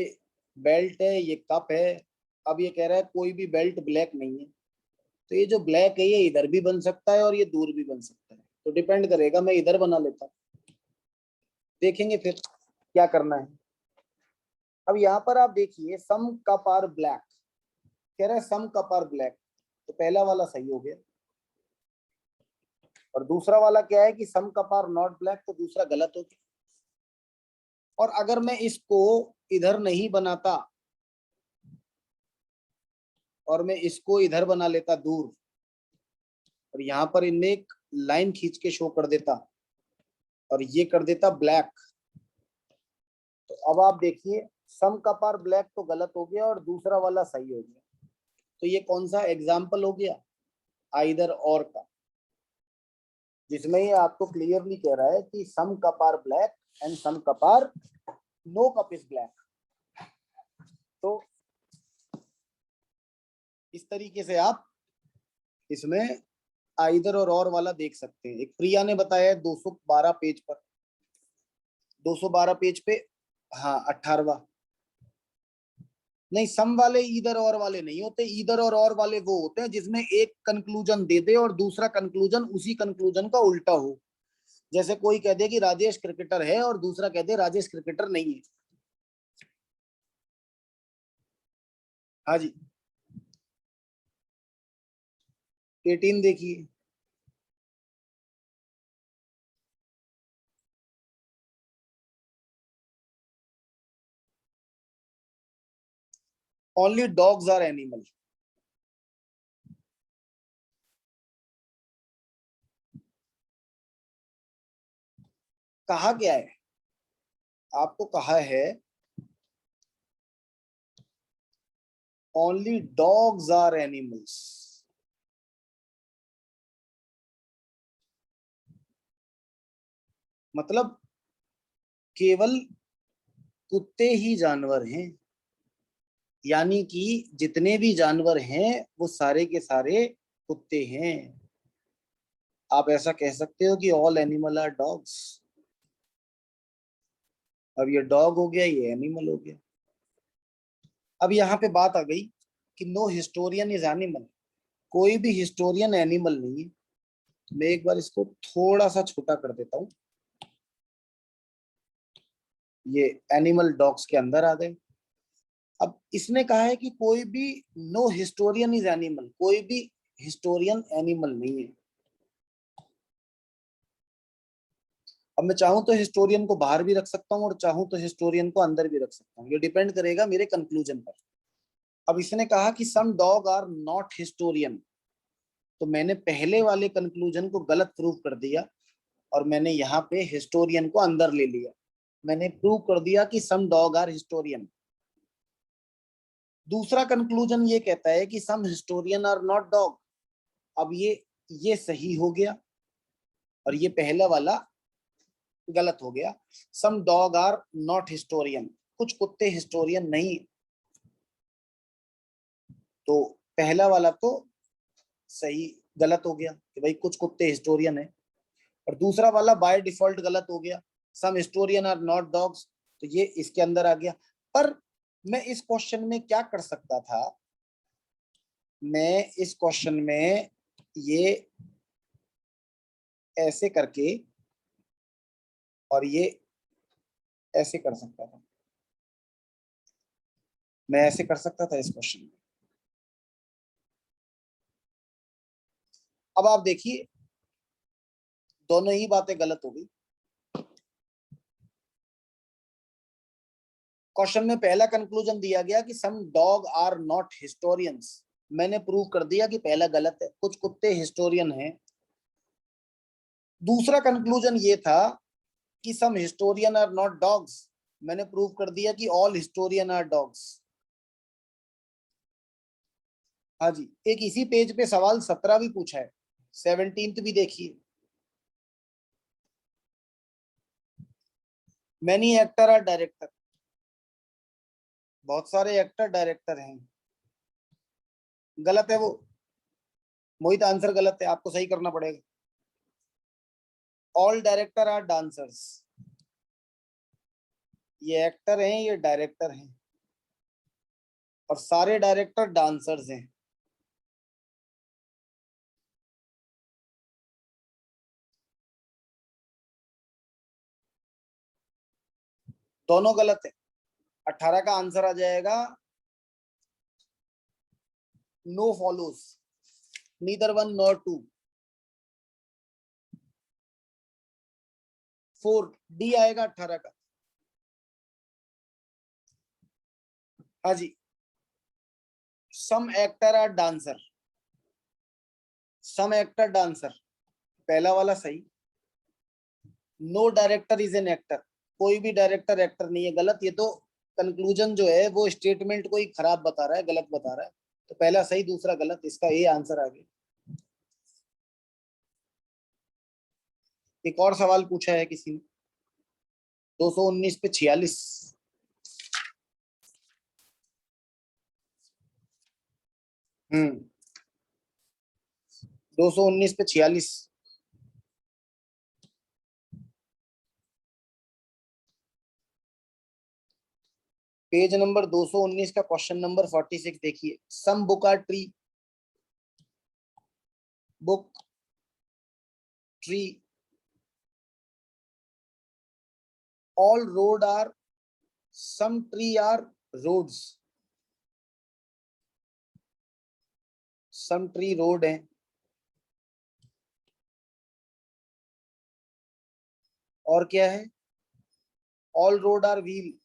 बेल्ट है, ये कप है। अब ये कह रहा है कोई भी बेल्ट ब्लैक नहीं है, तो ये जो ब्लैक है ये इधर भी बन सकता है और ये दूर भी बन सकता है, तो डिपेंड करेगा, मैं इधर बना लेता हूँ, देखेंगे फिर क्या करना है। अब यहाँ पर आप देखिए सम कप आर ब्लैक, कह रहा है सम कप आर ब्लैक, तो पहला वाला सही हो गया, और दूसरा वाला क्या है कि some cup are not black, तो दूसरा गलत हो गया। और अगर मैं इसको इधर नहीं बनाता और मैं इसको इधर बना लेता दूर, और यहाँ पर इनमें एक लाइन खींच के शो कर देता और ये कर देता ब्लैक, तो अब आप देखिए सम कप आर ब्लैक तो गलत हो गया और दूसरा वाला सही हो गया। तो ये कौन सा एग्जाम्पल हो गया, आइदर और का, जिसमें ये आपको क्लियरली कह रहा है कि some cup are black and some cup are no cup is black. तो इस तरीके से आप इसमें आइदर और वाला देख सकते हैं। एक प्रिया ने बताया है 212 पेज पर, 212 पेज पे, हाँ 18वां। नहीं सम वाले ईदर और वाले नहीं होते, ईदर और वाले वो होते हैं जिसमें एक कंक्लूजन दे दे और दूसरा कंक्लूजन उसी कंक्लूजन का उल्टा हो। जैसे कोई कह दे कि राजेश क्रिकेटर है और दूसरा कह दे राजेश क्रिकेटर नहीं है। हाँ जी 18 देखिए, ओनली डॉग्स आर एनिमल। कहा क्या है, आपको कहा है ओनली डॉग्स आर एनिमल्स, मतलब केवल कुत्ते ही जानवर हैं, यानी कि जितने भी जानवर हैं वो सारे के सारे कुत्ते हैं। आप ऐसा कह सकते हो कि ऑल एनिमल आर डॉग्स। अब ये डॉग हो गया, ये एनिमल हो गया। अब यहाँ पे बात आ गई कि नो हिस्टोरियन इज एनिमल, कोई भी हिस्टोरियन एनिमल नहीं है। मैं एक बार इसको थोड़ा सा छोटा कर देता हूँ, ये एनिमल डॉग्स के अंदर आ गए। अब इसने कहा है कि कोई भी नो हिस्टोरियन इज एनिमल, कोई भी हिस्टोरियन एनिमल नहीं है। अब मैं चाहूं तो हिस्टोरियन को बाहर भी रख सकता हूं और चाहूं तो हिस्टोरियन को अंदर भी रख सकता हूं, ये डिपेंड करेगा मेरे कंक्लूजन पर। अब इसने कहा कि सम डॉग आर नॉट हिस्टोरियन, तो मैंने पहले वाले कंक्लूजन को गलत प्रूव कर दिया और मैंने यहाँ पे हिस्टोरियन को अंदर ले लिया। मैंने प्रूव कर दिया कि सम डॉग आर हिस्टोरियन। दूसरा कंक्लूजन ये कहता है कि सम हिस्टोरियन आर नॉट डॉग। अब ये सही हो गया और ये पहला वाला गलत हो गया। सम डॉग आर नॉट हिस्टोरियन, कुछ कुत्ते हिस्टोरियन नहीं, तो पहला वाला तो सही गलत हो गया कि भाई कुछ कुत्ते हिस्टोरियन है, और दूसरा वाला बाय डिफॉल्ट गलत हो गया, सम हिस्टोरियन आर नॉट डॉग्स, तो ये इसके अंदर आ गया। पर मैं इस क्वेश्चन में क्या कर सकता था, मैं इस क्वेश्चन में ये ऐसे करके और ये ऐसे कर सकता था, मैं ऐसे कर सकता था इस क्वेश्चन में। अब आप देखिए दोनों ही बातें गलत हो गई। क्वेश्चन में पहला कंक्लूजन दिया गया कि सम डॉग आर नॉट हिस्टोरियंस, मैंने प्रूव कर दिया कि पहला गलत है, कुछ कुत्ते हिस्टोरियन हैं। दूसरा कंक्लूजन ये था कि सम हिस्टोरियन आर नॉट डॉग्स, मैंने प्रूव कर दिया कि ऑल हिस्टोरियन आर डॉग्स। हाँ जी, एक इसी पेज पे सवाल 17 भी पूछा है, 17th भी देखिए। मैनी एक्टर आर डायरेक्टर, बहुत सारे एक्टर डायरेक्टर हैं। गलत है वो मोहित, आंसर गलत है, आपको सही करना पड़ेगा। ऑल डायरेक्टर आर डांसर्स, ये एक्टर हैं, ये डायरेक्टर हैं, और सारे डायरेक्टर डांसर्स हैं। दोनों गलत है। 18 का आंसर आ जाएगा no follows, neither one nor two. 4 D आएगा 18 का। हाँ जी, some actor are dancer, some actor dancer, पहला वाला सही। No director is an actor, कोई भी डायरेक्टर एक्टर नहीं है, गलत। ये तो कंक्लूजन जो है वो स्टेटमेंट को ही खराब बता रहा है, गलत बता रहा है। तो पहला सही दूसरा गलत, इसका ये आंसर आ गया। एक और सवाल पूछा है किसी ने, 219 पे 46। 219 पे 46, पेज नंबर 219 का क्वेश्चन नंबर 46 देखिए। Some book are tree, book tree, all road are, some tree are roads, some tree road है, और क्या है, all road are wheel,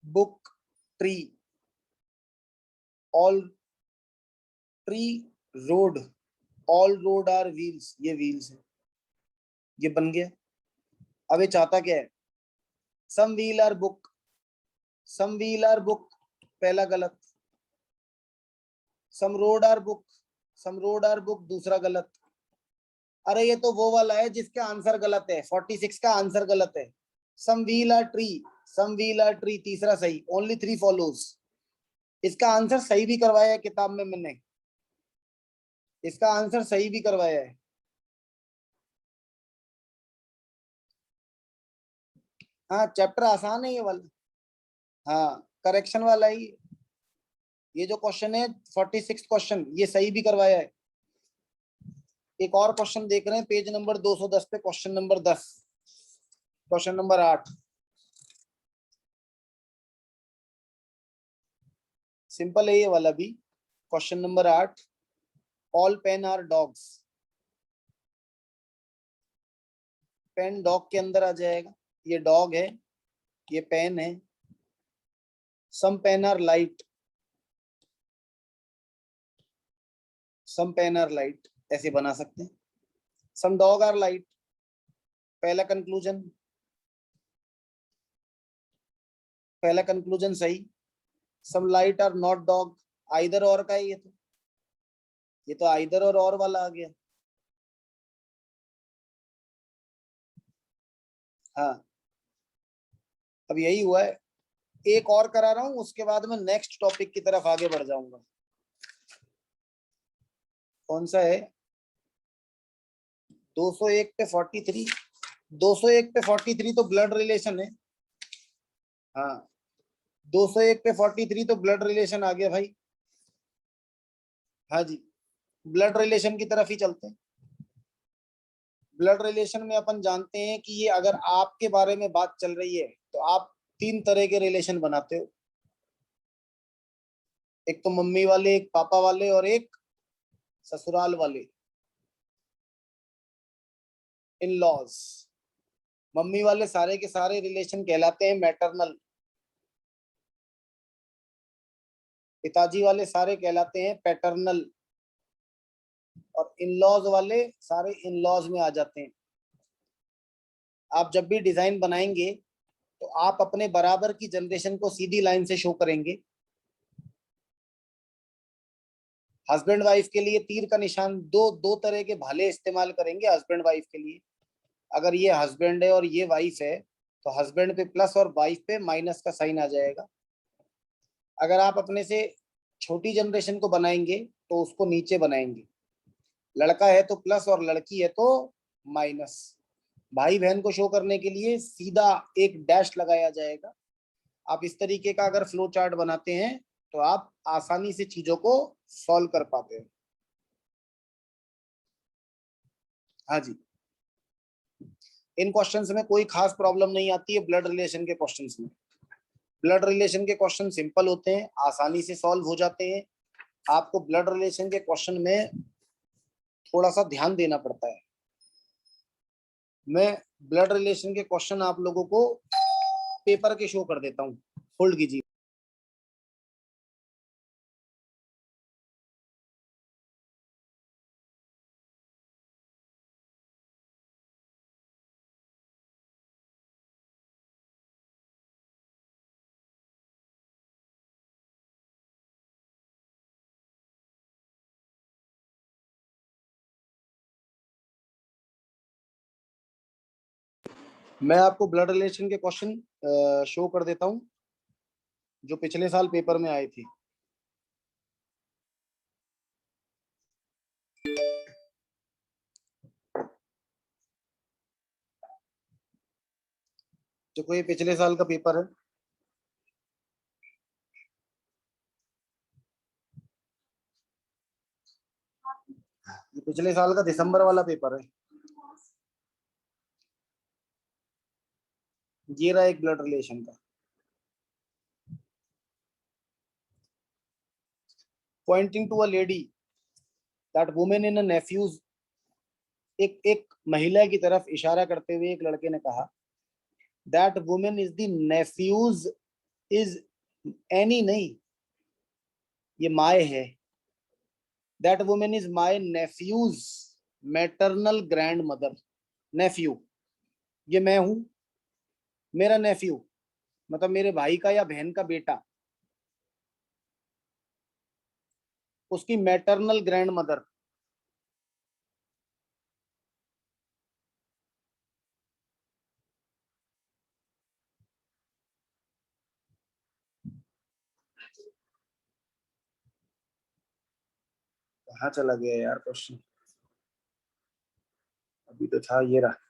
book tree, all tree road, all road are wheels, ये wheels है, ये बन गया। अब ये चाहता क्या है, some wheel are book, some wheel are book, पहला गलत। Some road are book, some road are book, दूसरा गलत। अरे ये तो वो वाला है जिसका आंसर गलत है, 46 का आंसर गलत है। Some wheel are tree, some wheel are tree, तीसरा सही, ओनली 3 फॉलोज। इसका आंसर सही भी करवाया है किताब में मैंने, इसका आंसर सही भी करवाया है। हाँ चैप्टर आसान है ये वाला, हाँ करेक्शन वाला ही। ये जो क्वेश्चन है 46 क्वेश्चन, ये सही भी करवाया है। एक और क्वेश्चन देख रहे हैं पेज नंबर 210 पे, question number 10, question number 8। Simple है ये वाला भी, question number 8। All pen are dogs, pen dog के अंदर आ जाएगा, ये डॉग है, ये पेन है। Some pen are light, some pen are light, ऐसे बना सकते हैं। सम डॉग आर लाइट, पहला कंक्लूजन, पहला कंक्लूजन सही। Some light are not dog, either or का है ये तो आइदर और वाला आ गया। हाँ अब यही हुआ है, एक और करा रहा हूं, उसके बाद में नेक्स्ट टॉपिक की तरफ आगे बढ़ जाऊंगा। कौन सा है, 201 पे 43, 201 पे 43 तो ब्लड रिलेशन है। हाँ 201 पे 43 तो ब्लड रिलेशन आ गया भाई। हाँ जी, ब्लड रिलेशन की तरफ ही चलते हैं। ब्लड रिलेशन में अपन जानते हैं कि ये अगर आपके बारे में बात चल रही है तो आप 3 तरह के रिलेशन बनाते हो, एक तो मम्मी वाले, एक पापा वाले, और एक ससुराल वाले, इन लॉज। मम्मी वाले सारे के सारे रिलेशन कहलाते हैं मैटरनल, पिताजी वाले सारे कहलाते हैं पैटर्नल। और इन लॉज वाले सारे इन लॉज में आ जाते हैं। आप जब भी डिजाइन बनाएंगे तो आप अपने बराबर की जनरेशन को सीधी लाइन से शो करेंगे। हस्बैंड वाइफ के लिए तीर का निशान, दो दो तरह के भाले इस्तेमाल करेंगे हस्बैंड वाइफ के लिए। अगर ये हस्बैंड है और ये वाइफ है तो हस्बैंड पे प्लस और वाइफ पे माइनस का साइन आ जाएगा। अगर आप अपने से छोटी जनरेशन को बनाएंगे तो उसको नीचे बनाएंगे। लड़का है तो प्लस और लड़की है तो माइनस। भाई बहन को शो करने के लिए सीधा एक डैश लगाया जाएगा। आप इस तरीके का अगर फ्लो चार्ट बनाते हैं तो आप आसानी से चीजों को सॉल्व कर पाते हैं। हाँ जी, इन क्वेश्चंस में कोई खास प्रॉब्लम नहीं आती है। ब्लड रिलेशन के क्वेश्चंस में, ब्लड रिलेशन के क्वेश्चन सिंपल होते हैं, आसानी से सॉल्व हो जाते हैं। आपको ब्लड रिलेशन के क्वेश्चन में थोड़ा सा ध्यान देना पड़ता है। मैं ब्लड रिलेशन के क्वेश्चन आप लोगों को पेपर के शो कर देता हूँ। होल्ड कीजिए। मैं आपको ब्लड रिलेशन के क्वेश्चन शो कर देता हूँ जो पिछले साल पेपर में आए थे। जो कोई पिछले साल का पेपर है, ये पिछले साल का दिसंबर वाला पेपर है। ये रहा एक ब्लड रिलेशन का। Pointing to a lady that women in a nephew's, एक एक महिला की तरफ इशारा करते हुए एक लड़के ने कहा that women is the nephew's is any नहीं, ये माय है। That women is my nephew's maternal grand mother. Nephew, ये मैं हूं, मेरा नेफ्यू मतलब मेरे भाई का या बहन का बेटा, उसकी मैटरनल ग्रैंड मदर। कहाँ चला गया यार क्वेश्चन, अभी तो था, ये रहा।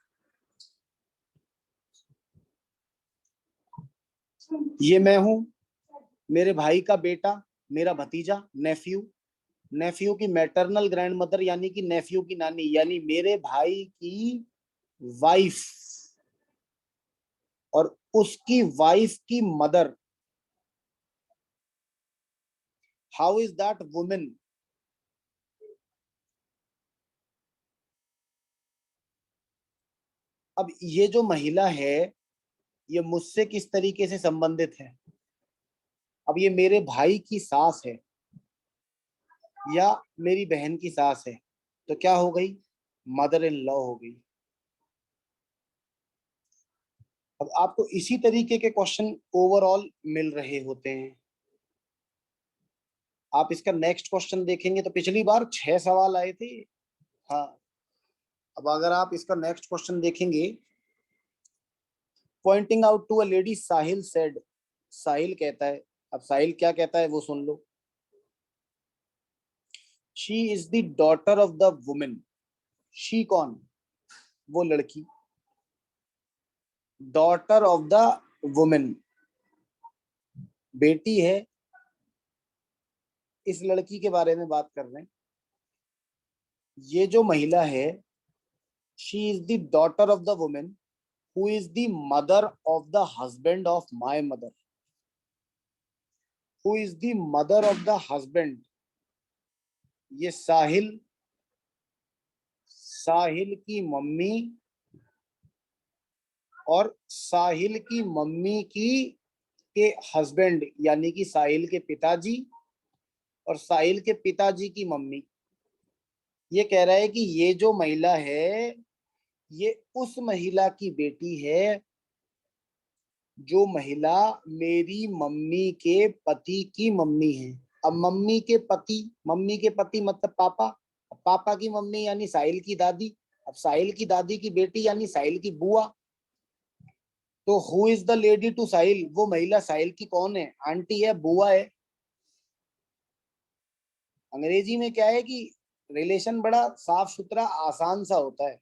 ये मैं हूं, मेरे भाई का बेटा, मेरा भतीजा, नेफ्यू। नेफ्यू की मैटरनल ग्रैंड मदर यानी कि नेफ्यू की नानी, यानी मेरे भाई की वाइफ और उसकी वाइफ की mother. How is that women, अब ये जो महिला है ये मुझसे किस तरीके से संबंधित है। अब ये मेरे भाई की सास है या मेरी बहन की सास है तो क्या हो गई, मदर इन लॉ हो गई। अब आपको इसी तरीके के क्वेश्चन ओवरऑल मिल रहे होते हैं। आप इसका नेक्स्ट क्वेश्चन देखेंगे तो पिछली बार 6 सवाल आए थे। हाँ, अब अगर आप इसका नेक्स्ट क्वेश्चन देखेंगे, pointing out to a lady Sahil said, Sahil कहता है, अब साहिल क्या कहता है वो सुन लो। She is the daughter of the women. She कौन, वो लड़की, डॉटर ऑफ द वुमेन बेटी है। इस लड़की के बारे में बात कर रहे हैं। ये जो महिला है, she is the daughter of the women who is the mother of the husband of my mother. Who is the mother of the husband, ये साहिल, साहिल की मम्मी और साहिल की मम्मी की के हस्बैंड यानी कि साहिल के पिताजी और साहिल के पिताजी की मम्मी। ये कह रहा है कि ये जो महिला है ये उस महिला की बेटी है जो महिला मेरी मम्मी के पति की मम्मी है। अब मम्मी के पति मतलब पापा। अब पापा की मम्मी यानी साहिल की दादी। अब साहिल की दादी की बेटी यानी साहिल की बुआ। तो who is the lady to Sahil, वो महिला साहिल की कौन है? आंटी है, बुआ है। अंग्रेजी में क्या है कि रिलेशन बड़ा साफ सुथरा आसान सा होता है,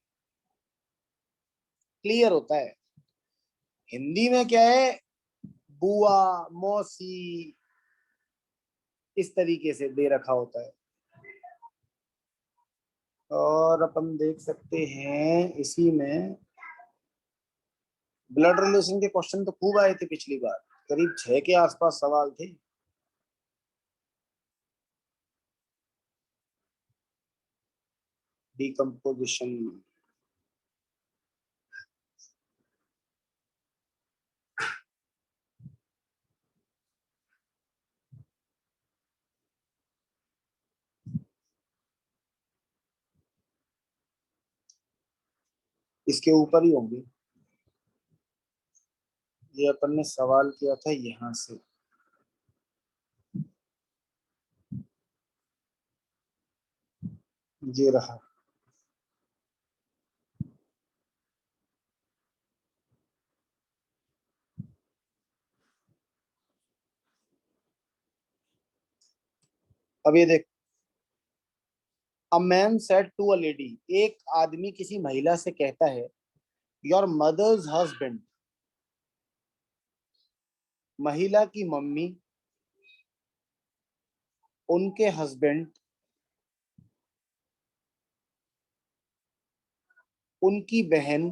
क्लियर होता है। हिंदी में क्या है, बुआ मौसी इस तरीके से दे रखा होता है। और अपन देख सकते हैं इसी में ब्लड रिलेशन के क्वेश्चन तो खूब आए थे पिछली बार, करीब 6 के आसपास सवाल थे। डिकम्पोजिशन, इसके ऊपर ही होंगे। ये अपन ने सवाल किया था यहां से। ये रहा। अब ये देख, a man said to a lady, एक आदमी किसी महिला से कहता है, योर मदर्स हस्बैंड, महिला की मम्मी, उनके हस्बैंड, उनकी बहन।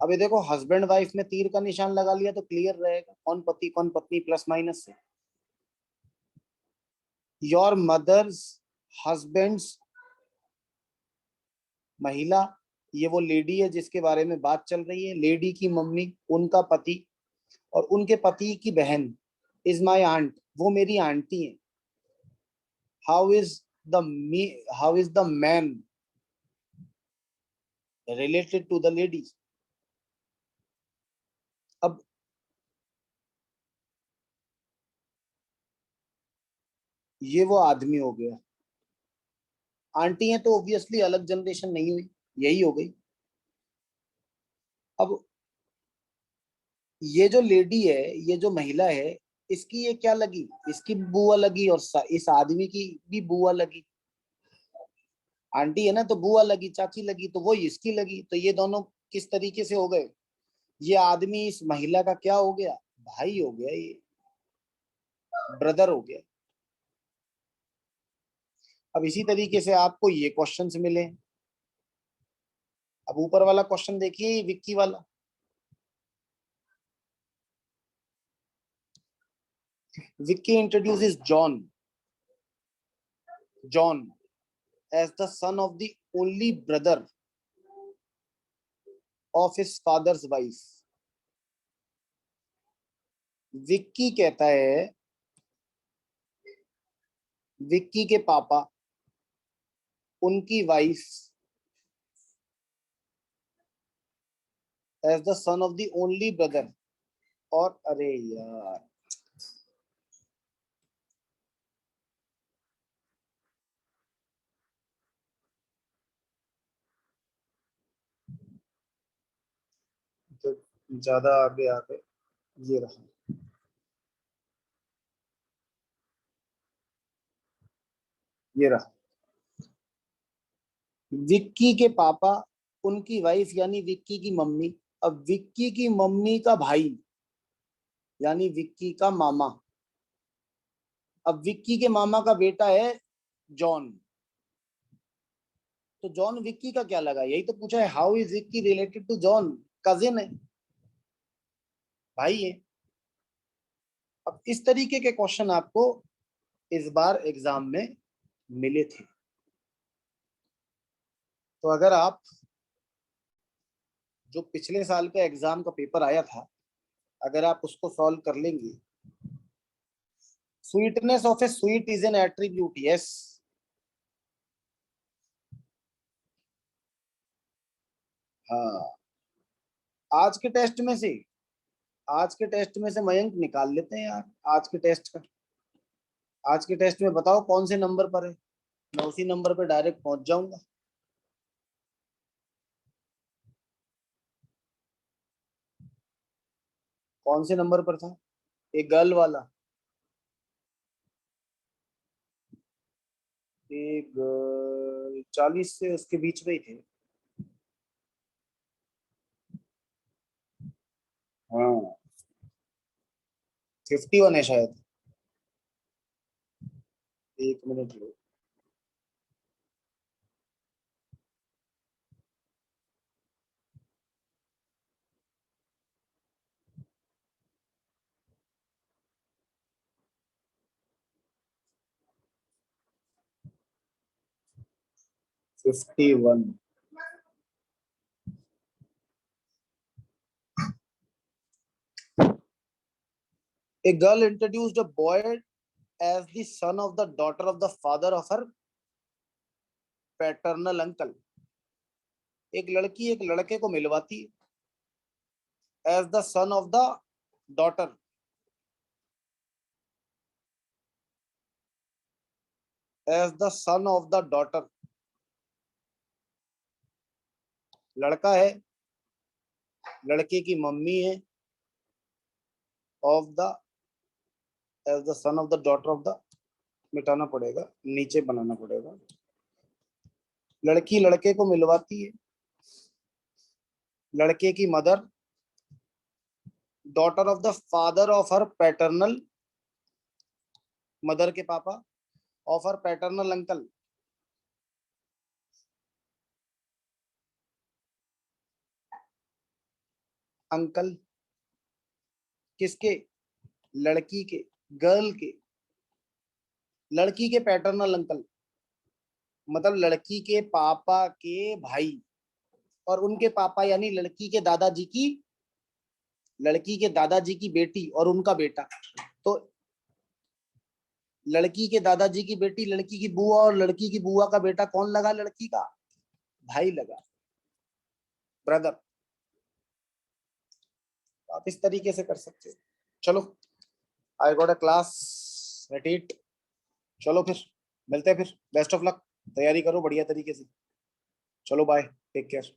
अब ये देखो, हस्बैंड वाइफ में तीर का निशान लगा लिया तो क्लियर रहेगा कौन पति कौन पत्नी, प्लस माइनस से। योर मदर्स हस्बैंड्स, महिला, ये वो लेडी है जिसके बारे में बात चल रही है, लेडी की मम्मी, उनका पति, और उनके पति की बहन इज माई आंट, वो मेरी आंटी है। How is the me how is the man related to the lady? अब ये वो आदमी हो गया, आंटी है तो ऑब्वियसली अलग जनरेशन नहीं हुई, यही हो गई। अब ये जो लेडी है, ये जो महिला है, इसकी ये क्या लगी? इसकी बुआ लगी, और इस आदमी की भी बुआ लगी। आंटी है ना तो बुआ लगी, चाची लगी, तो वो इसकी लगी, तो ये दोनों किस तरीके से हो गए? ये आदमी इस महिला का क्या हो गया? भाई हो गया, ये ब्रदर हो गया। अब इसी तरीके से आपको ये क्वेश्चंस मिले। अब ऊपर वाला क्वेश्चन देखिए, विक्की वाला। Vicky introduces John as the son of the only brother of his father's wife। Vicky कहता है विक्की के पापा, उनकी wife, as the son of the only brother। और अरे यार, तो ज्यादा आगे आ गए। ये रहा, ये रहा। विक्की के पापा, उनकी वाइफ यानी विक्की की मम्मी। अब विक्की की मम्मी का भाई यानी विक्की का मामा। अब विक्की के मामा का बेटा है जॉन। तो जॉन विक्की का क्या लगा? यही तो पूछा है, how is Vicky related to John? Cousin है, भाई है। अब इस तरीके के क्वेश्चन आपको इस बार एग्जाम में मिले थे। तो अगर आप जो पिछले साल का एग्जाम का पेपर आया था, अगर आप उसको सॉल्व कर लेंगे, sweetness of A sweet is an attribute, yes. हाँ, आज के टेस्ट में से, आज के टेस्ट में से मयंक निकाल लेते हैं यार, आज के टेस्ट का। आज के टेस्ट में बताओ कौन से नंबर पर है, मैं उसी नंबर पर डायरेक्ट पहुंच जाऊंगा। कौन से नंबर पर था, एक गर्ल वाला, एक 40 से उसके बीच में ही थे। हाँ, 51 है शायद। एक minute low. Fifty one. A girl introduced a boy as the son of the daughter of the father of her paternal uncle. एक लड़की एक लड़के को मिलवाती है as the son of the daughter, as the son of the daughter। लड़का है, लड़के की मम्मी है, of the, as the son of the daughter of the, मिटाना पड़ेगा, नीचे बनाना पड़ेगा। लड़की लड़के को मिलवाती है, लड़के की mother, daughter of the father of her paternal, mother के पापा, of her paternal uncle. Uncle किसके, लड़की के, गर्ल के, लड़की के पैटर्नल अंकल मतलब लड़की के पापा के भाई, और उनके पापा यानी लड़की के दादाजी की, लड़की के दादाजी की बेटी और उनका बेटा। तो लड़की के दादाजी की बेटी लड़की की बुआ, और लड़की की बुआ का बेटा कौन लगा, लड़की का भाई लगा, ब्रदर। आप इस तरीके से कर सकते हो। चलो, I got a class at 8। चलो फिर मिलते हैं, फिर बेस्ट ऑफ लक, तैयारी करो बढ़िया तरीके से। चलो बाय, टेक केयर।